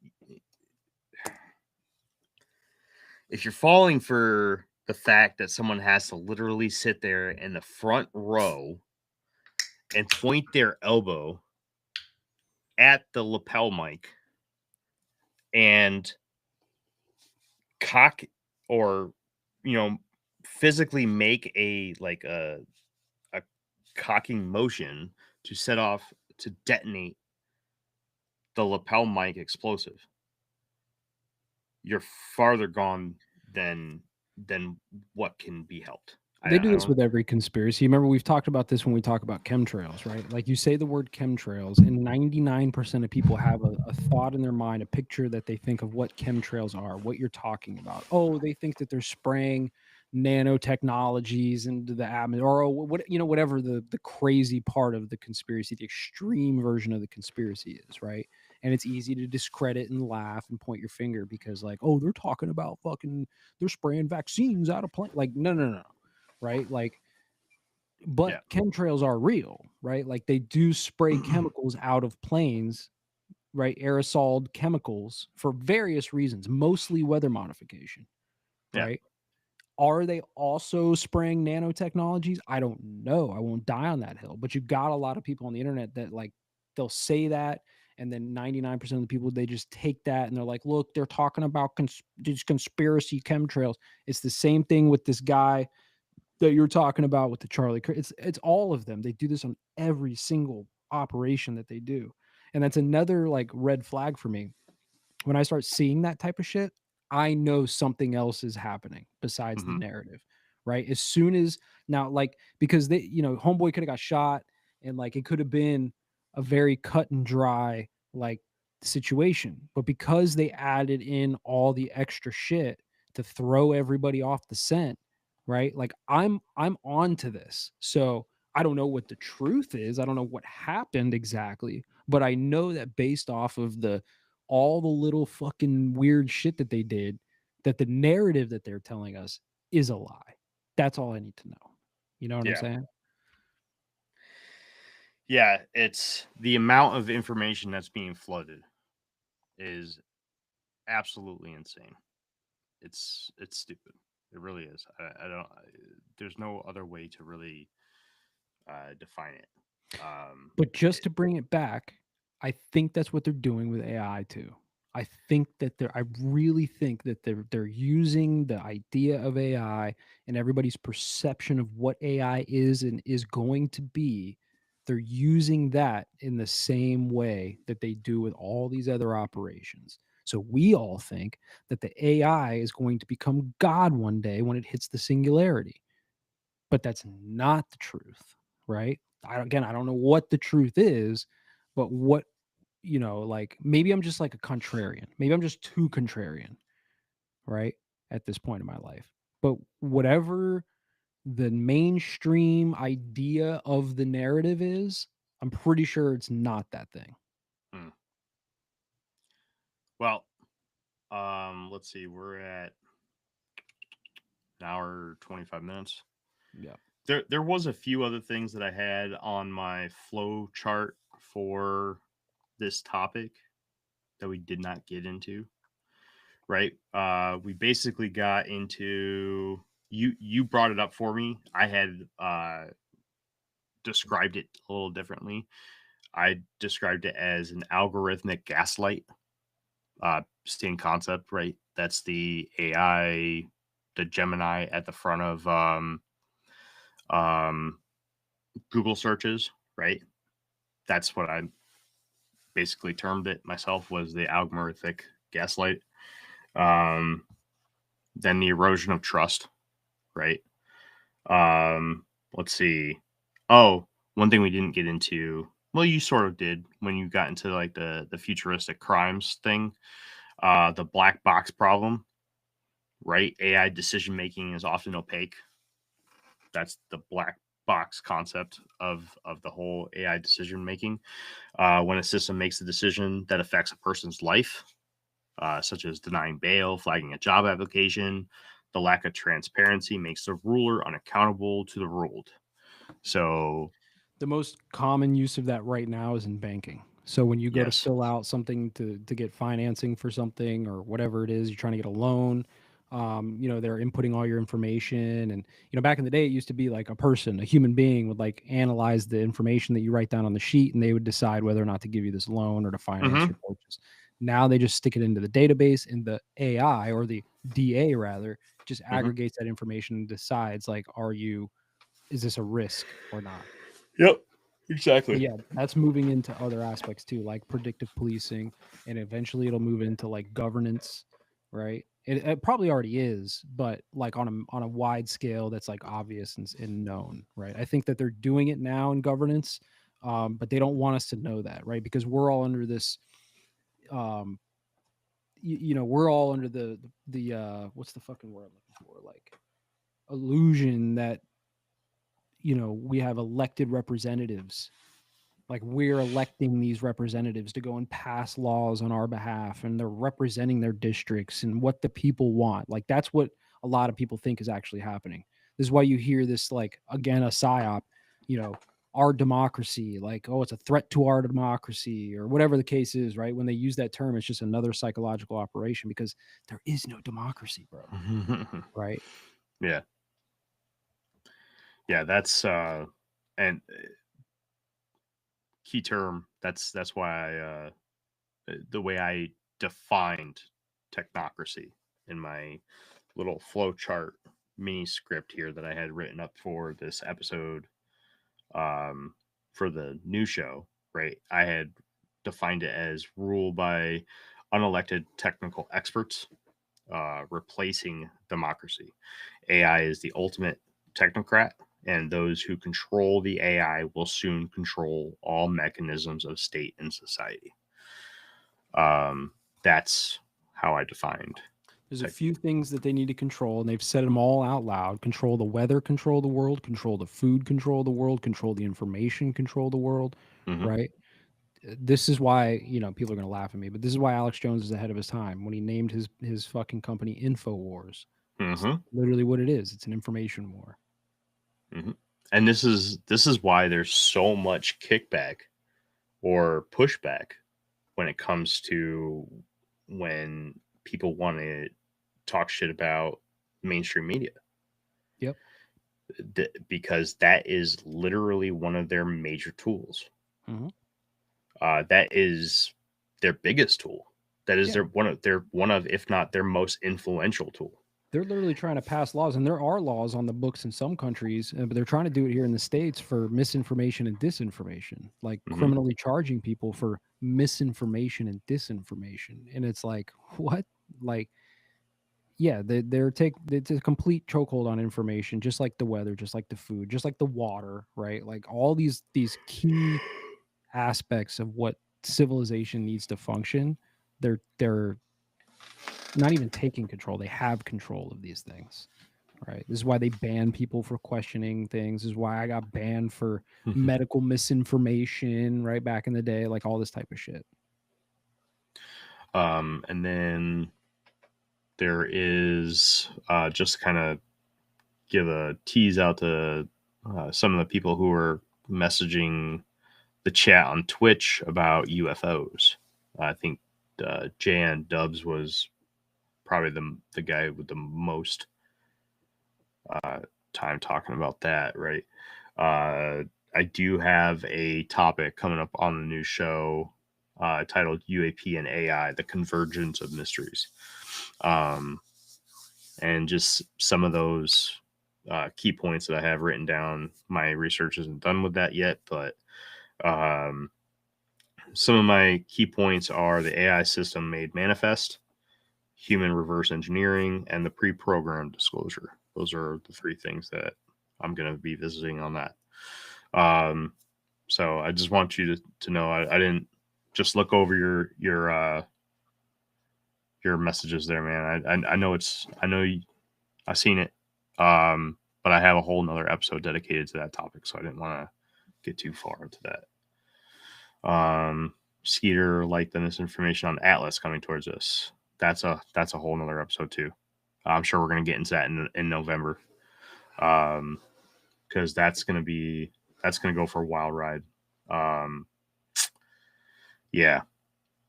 if you're falling for the fact that someone has to literally sit there in the front row and point their elbow at the lapel mic and cock or, physically make a cocking motion to detonate the lapel mic explosive, you're farther gone than what can be helped. They do this with every conspiracy. Remember, we've talked about this when we talk about chemtrails, right? Like, you say the word chemtrails, and 99% of people have a thought in their mind, a picture that they think of what chemtrails are, what you're talking about. Oh, they think that they're spraying nanotechnologies into the atmosphere, or whatever the crazy part of the conspiracy, the extreme version of the conspiracy is, right? And it's easy to discredit and laugh and point your finger because, like, oh, they're talking about they're spraying vaccines out of planes. Like, no. Right? Like, but chemtrails are real, right? Like, they do spray chemicals out of planes, right? Aerosol chemicals for various reasons, mostly weather modification, right? Are they also spraying nanotechnologies? I don't know. I won't die on that hill. But you got a lot of people on the internet that, like, they'll say that, and then 99% of the people, they just take that and they're like, look, they're talking about these conspiracy chemtrails. It's the same thing with this guy that you're talking about with the Charlie. It's all of them. They do this on every single operation that they do. And that's another like red flag for me. When I start seeing that type of shit, I know something else is happening besides the narrative, right? As soon as now, like, because they, homeboy could have got shot, and like, it could have been a very cut and dry, like, situation. But because they added in all the extra shit to throw everybody off the scent, right? Like, I'm on to this. So I don't know what the truth is. I don't know what happened exactly, but I know that based off of all the little fucking weird shit that they did, that the narrative that they're telling us is a lie. That's all I need to know. You know what I'm saying? Yeah, it's the amount of information that's being flooded is absolutely insane. It's stupid. It really is. I don't. There's no other way to really define it. But just to bring it back, I think that's what they're doing with AI too. I think that I really think that they're using the idea of AI and everybody's perception of what AI is and is going to be. They're using that in the same way that they do with all these other operations. So we all think that the AI is going to become God one day when it hits the singularity. But that's not the truth, right? Again, I don't know what the truth is, but what, like maybe I'm just like a contrarian. Maybe I'm just too contrarian, right? At this point in my life. But whatever the mainstream idea of the narrative is, I'm pretty sure it's not that thing. Hmm. Well, let's see. We're at an hour 25 minutes. Yeah. There was a few other things that I had on my flow chart for this topic that we did not get into. Right? We basically got into you brought it up for me. I had described it a little differently. I described it as an algorithmic gaslight. Same concept, right? That's the AI, the Gemini at the front of um, Google searches, right? That's what I basically termed it myself, was the algorithmic gaslight. Um, then the erosion of trust, right? Let's see. Oh, one thing we didn't get into. Well, you sort of did when you got into like the futuristic crimes thing. The black box problem, right? AI decision making is often opaque. That's the black box concept of the whole AI decision making. When a system makes a decision that affects a person's life, such as denying bail, flagging a job application, the lack of transparency makes the ruler unaccountable to the ruled. So, The most common use of that right now is in banking. So when you go to yes. fill out something to get financing for something or whatever it is, you're trying to get a loan, they're inputting all your information. And, back in the day, it used to be like a person, a human being would like analyze the information that you write down on the sheet and they would decide whether or not to give you this loan or to finance Mm-hmm. your purchase. Now they just stick it into the database and the AI, or the DA rather, just Mm-hmm. aggregates that information and decides like, is this a risk or not? Yep. But Exactly. yeah, that's moving into other aspects too, like predictive policing, and eventually it'll move into like governance, right? It probably already is, but like on a wide scale that's like obvious and known, right? I think that they're doing it now in governance, but they don't want us to know that, right? Because we're all under this, um, we're all under the what's the fucking word I'm looking for, like illusion that we have elected representatives, like we're electing these representatives to go and pass laws on our behalf, and they're representing their districts and what the people want. Like that's what a lot of people think is actually happening. This is why you hear this, like, again, a psyop, our democracy, like, oh, it's a threat to our democracy or whatever the case is, right? When they use that term, it's just another psychological operation because there is no democracy, bro. Right? Yeah. Yeah, that's and key term. That's why the way I defined technocracy in my little flow chart mini script here that I had written up for this episode, for the new show, right? I had defined it as rule by unelected technical experts, replacing democracy. AI is the ultimate technocrat, and those who control the AI will soon control all mechanisms of state and society. That's how I defined. There's a few things that they need to control, and they've said them all out loud. Control the weather, control the world, control the food, control the world, control the information, control the world, Mm-hmm. right? This is why, people are going to laugh at me, but this is why Alex Jones is ahead of his time when he named his fucking company InfoWars. It's Mm-hmm. literally what it is. It's an information war. Mm-hmm. And this is why there's so much kickback or pushback when it comes to when people want to talk shit about mainstream media. Yep. Because that is literally one of their major tools. Mm-hmm. That is their biggest tool. That is Yeah. their one of if not their most influential tool. They're literally trying to pass laws, and there are laws on the books in some countries, but they're trying to do it here in the States for misinformation and disinformation, like criminally charging people for misinformation and disinformation. And it's like, what? Like, yeah, it's a complete chokehold on information, just like the weather, just like the food, just like the water, right? Like all these key aspects of what civilization needs to function, they're not even taking control. They have control of these things, right? This is why they ban people for questioning things. This is why I got banned for medical misinformation right back in the day, like all this type of shit. And then there is just kind of give a tease out to some of the people who are messaging the chat on Twitch about UFOs. I think Jan Dubs was probably the guy with the most time talking about that, right? I do have a topic coming up on the new show titled UAP and AI, the Convergence of Mysteries. And just some of those key points that I have written down. My research isn't done with that yet, but some of my key points are the AI system made manifest, human reverse engineering, and the pre-programmed disclosure. Those are the three things that I'm going to be visiting on that. So I just want you to know I didn't just look over your messages there, man. I know I've seen it, but I have a whole nother episode dedicated to that topic, so I didn't want to get too far into that. Skeeter liked the misinformation on Atlas coming towards us. That's a whole nother episode too. I'm sure we're going to get into that in November, because that's going to go for a wild ride. Yeah,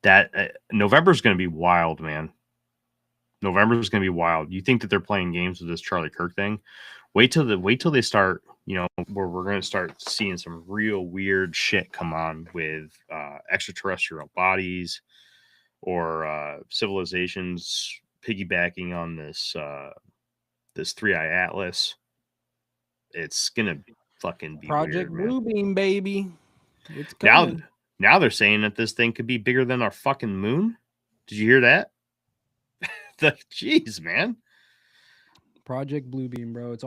that November is going to be wild, man. November is going to be wild. You think that they're playing games with this Charlie Kirk thing? Wait till they start, where we're going to start seeing some real weird shit come on with extraterrestrial bodies or civilizations piggybacking on this 3-eye Atlas. It's going to fucking be Project weird, man. Bluebeam, baby. It's coming. Now they're saying that this thing could be bigger than our fucking moon. Did you hear that? Jeez, man. Project Bluebeam, bro. It's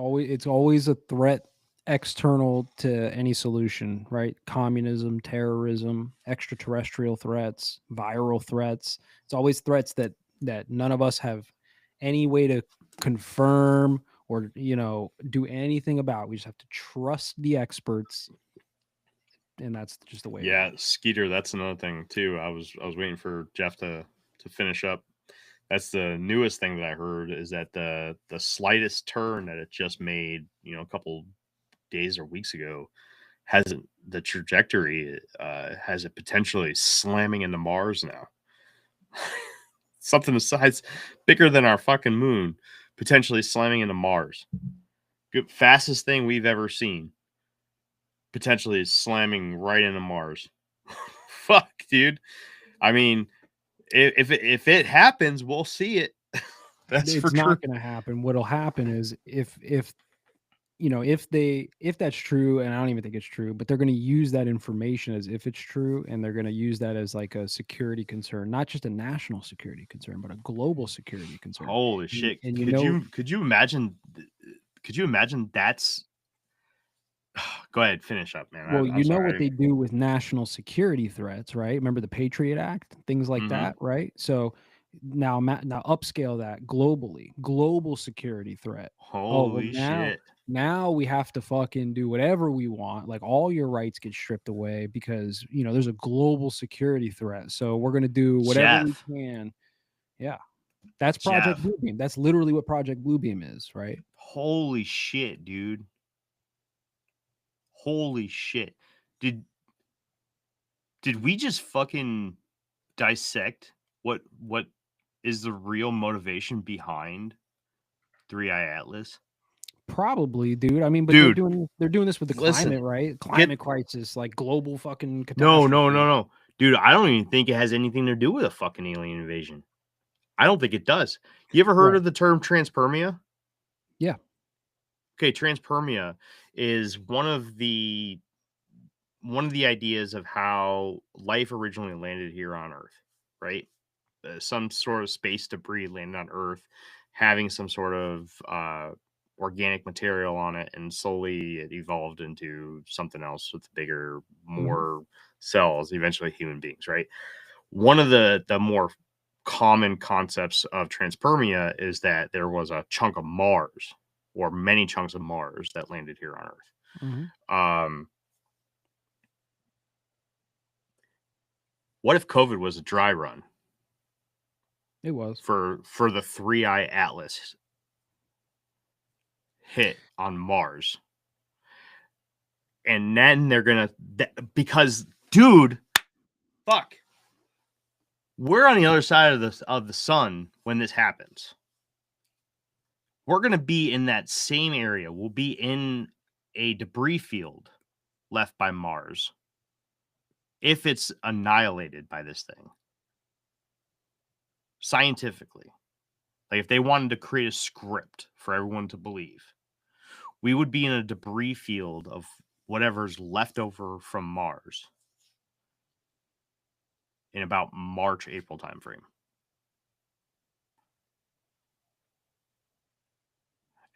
always a threat external to any solution, right? Communism, terrorism, extraterrestrial threats, viral threats. It's always threats that none of us have any way to confirm or do anything about. We just have to trust the experts, and that's just the way. Yeah, Skeeter, that's another thing too. I was waiting for Jeff to finish up. That's the newest thing that I heard, is that the slightest turn that it just made, a couple days or weeks ago, the trajectory has it potentially slamming into Mars now. Something the size bigger than our fucking moon, potentially slamming into Mars. Good, fastest thing we've ever seen, potentially slamming right into Mars. Fuck, dude. I mean, if it happens, we'll see it. It's not going to happen. What'll happen is if that's true, and I don't even think it's true, but they're going to use that information as if it's true, and they're going to use that as like a security concern, not just a national security concern, but a global security concern. Holy shit! And could you imagine? Could you imagine that's? Go ahead, finish up, man. Well, you know what they do with national security threats, right? Remember the Patriot Act, things like that, right? So now upscale that globally, global security threat. Holy shit! Now we have to fucking do whatever we want. Like all your rights get stripped away because there's a global security threat. So we're gonna do whatever we can. Yeah, that's Project Bluebeam. That's literally what Project Bluebeam is, right? Holy shit, dude! Holy shit! Did we just fucking dissect what is the real motivation behind 3-eye Atlas? Probably, dude. I mean, but they're doing this with the climate, right? Climate crisis, like global fucking catastrophe. No. Dude, I don't even think it has anything to do with a fucking alien invasion. I don't think it does. You ever heard Right. of the term transpermia? Yeah. Okay, transpermia is one of the ideas of how life originally landed here on Earth, right? Some sort of space debris landed on Earth, having some sort of organic material on it, and slowly it evolved into something else with bigger, more cells, eventually human beings, right? One of the more common concepts of transpermia is that there was a chunk of Mars or many chunks of Mars that landed here on Earth. Mm-hmm. What if COVID was a dry run It was. for the 3-eye atlas hit on Mars? And then they're gonna because dude, fuck, we're on the other side of the sun when this happens. We're gonna be in that same area. We'll be in a debris field left by Mars if it's annihilated by this thing. Scientifically, like if they wanted to create a script for everyone to believe, we would be in a debris field of whatever's left over from Mars in about March, April timeframe.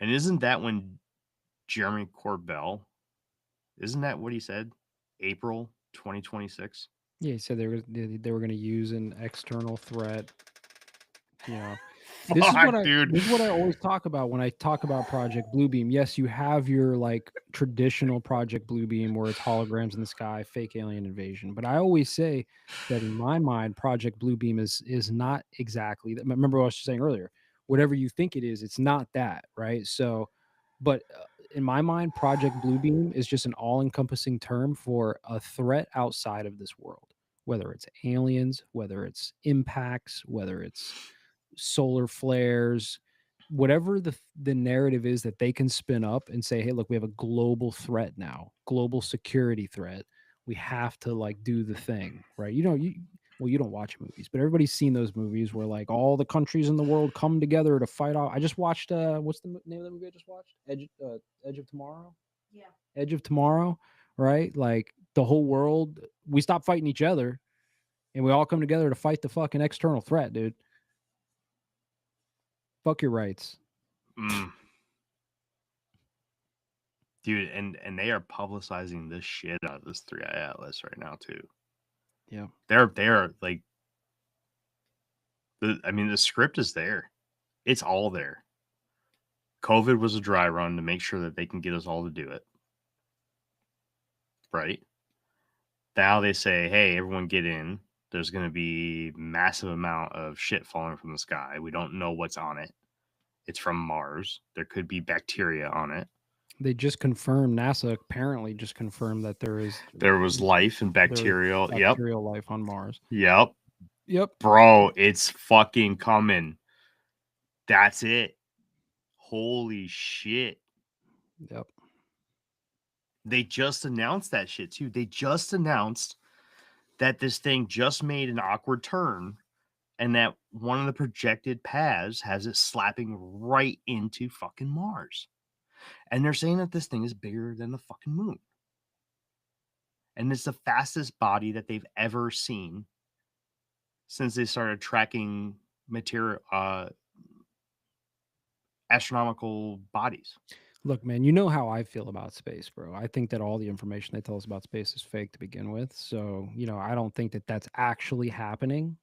And isn't that when Jeremy Corbell, isn't that what he said? April 2026? Yeah, he said they were going to use an external threat. You know, this is Fuck, what dude. I always talk about when I talk about Project Bluebeam. Yes, you have your like traditional Project Bluebeam where it's holograms in the sky, fake alien invasion. But I always say that in my mind, Project Bluebeam is not exactly that. Remember what I was saying earlier. Whatever you think it is, it's not that, right? So, but in my mind, Project Bluebeam is just an all-encompassing term for a threat outside of this world, whether it's aliens, whether it's impacts, whether it's solar flares, whatever the narrative is that they can spin up and say, hey, look, we have a global threat now, global security threat. We have to like do the thing, right? You don't watch movies, but everybody's seen those movies where like all the countries in the world come together to fight off. I just watched what's the name of the movie I just watched? Edge of Tomorrow. Yeah. Edge of Tomorrow, right? Like the whole world, we stop fighting each other and we all come together to fight the fucking external threat, dude. Fuck your rights. Dude, and they are publicizing this shit out of this 3-eye atlas right now too. Yeah. They're like the script is there. It's all there. COVID was a dry run to make sure that they can get us all to do it. Right? Now they say, hey, everyone get in. There's going to be massive amount of shit falling from the sky. We don't know what's on it. It's from Mars. There could be bacteria on it. They just confirmed, NASA apparently just confirmed that there was life and bacterial. bacterial life on Mars. Yep. Yep. Bro, it's fucking coming. That's it. Holy shit. Yep. They just announced that shit too. They just announced that this thing just made an awkward turn and that one of the projected paths has it slapping right into fucking Mars. And they're saying that this thing is bigger than the fucking moon. And it's the fastest body that they've ever seen since they started tracking material, astronomical bodies. Look, man, you know how I feel about space, bro. I think that all the information they tell us about space is fake to begin with. So, I don't think that that's actually happening,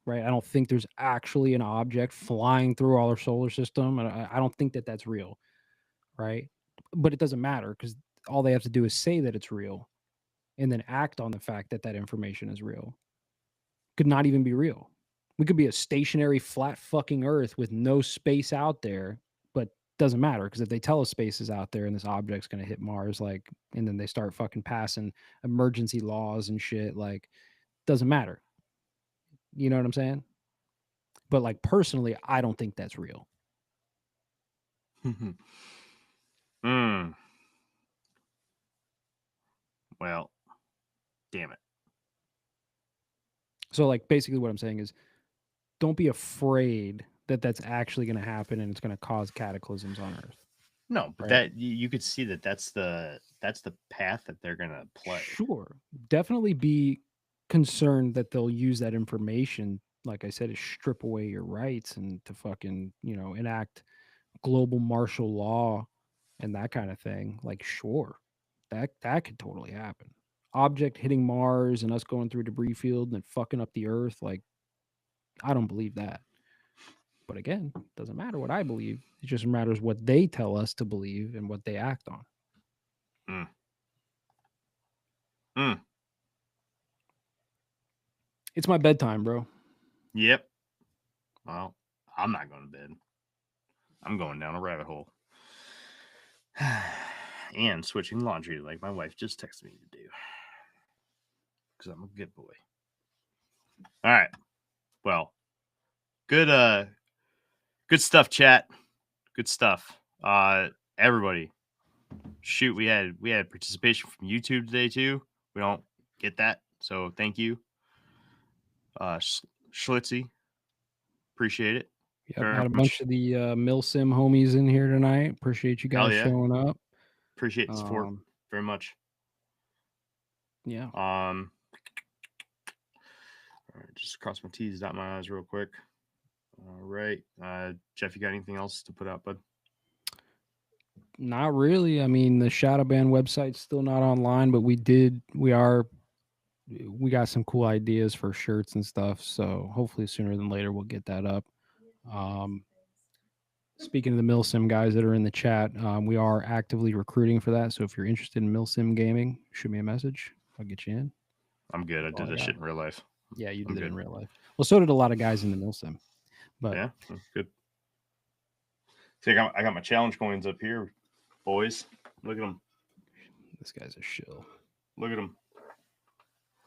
right? I don't think there's actually an object flying through our solar system. And I don't think that that's real, right? But it doesn't matter because all they have to do is say that it's real and then act on the fact that that information is real. Could not even be real. We could be a stationary, flat fucking Earth with no space out there, but doesn't matter because if they tell us space is out there and this object's going to hit Mars, like, and then they start fucking passing emergency laws and shit, like, doesn't matter. You know what I'm saying? But like personally, I don't think that's real. Well, damn it. So like basically what I'm saying is don't be afraid that that's actually going to happen and it's going to cause cataclysms on Earth. No, but Right. that you could see that that's the path that they're gonna play. Sure. Definitely be concerned that they'll use that information, like I said, to strip away your rights and to fucking, enact global martial law and that kind of thing. Like, sure, that could totally happen. Object hitting Mars and us going through a debris field and fucking up the Earth, like, I don't believe that. But again, doesn't matter what I believe. It just matters what they tell us to believe and what they act on. It's my bedtime, bro. Yep. Well, I'm not going to bed. I'm going down a rabbit hole. And switching laundry like my wife just texted me to do. Because I'm a good boy. All right. Well, good stuff, chat. Good stuff. Everybody. Shoot, we had participation from YouTube today too. We don't get that. So thank you. Schlitzy. Appreciate it. Yep, had a bunch of the Milsim homies in here tonight. Appreciate you guys showing up. Appreciate the support very much. Yeah. All right, just cross my T's, dot my I's real quick. All right. Jeff, you got anything else to put out, bud? Not really. I mean, the Shadowban website's still not online, but we got some cool ideas for shirts and stuff. So hopefully sooner than later we'll get that up. Speaking of the Milsim guys that are in the chat, we are actively recruiting for that. So if you're interested in Milsim gaming, shoot me a message. I'll get you in. I'm good. I did this shit in real life. Yeah, you did it in real life. Well, so did a lot of guys in the Milsim. But yeah, good. See, I got my challenge coins up here, boys. Look at them. This guy's a shill. Look at them.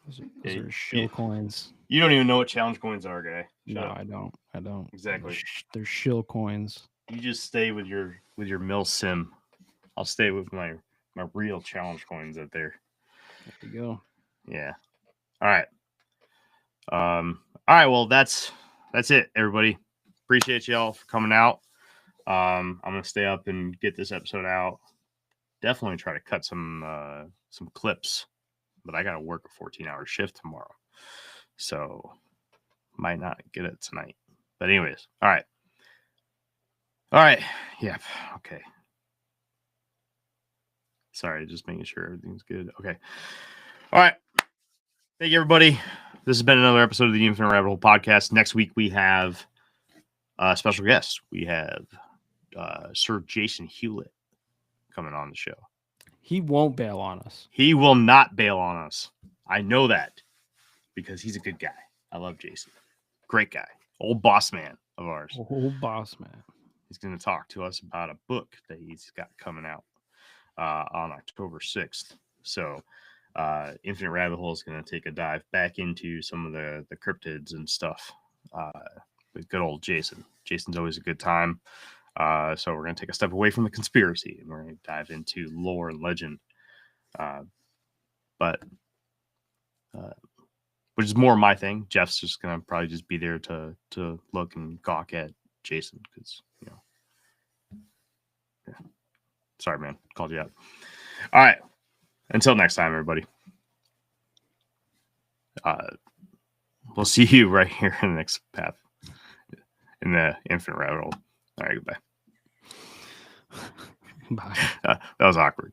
Those are shill coins. You don't even know what challenge coins are, guy. No, I don't. Exactly. They're shill coins. You just stay with your Milsim. I'll stay with my real challenge coins up there. There you go. Yeah. All right. All right. Well, that's it, everybody. Appreciate y'all for coming out. I'm gonna stay up and get this episode out. Definitely try to cut some clips, but I gotta work a 14-hour shift tomorrow, so might not get it tonight. But anyways, all right. Yeah. Okay. Sorry, just making sure everything's good. Okay. All right. Thank you, everybody. This has been another episode of the Infinite Rabbit Hole podcast. Next week, we have a special guest. We have Sir Jason Hewlett coming on the show. He won't bail on us. He will not bail on us. I know that because he's a good guy. I love Jason. Great guy. Old boss man of ours. Old boss man. He's going to talk to us about a book that he's got coming out on October 6th. So Infinite Rabbit Hole is going to take a dive back into some of the cryptids and stuff with good old Jason. Jason's always a good time. So we're going to take a step away from the conspiracy and we're going to dive into lore and legend. But which is more my thing. Jeff's just going to probably just be there to look and gawk at Jason because, yeah. Sorry, man. Called you out. All right. Until next time, everybody. We'll see you right here in the next path in the Infinite Rabbit Hole. All right, goodbye. Bye. That was awkward.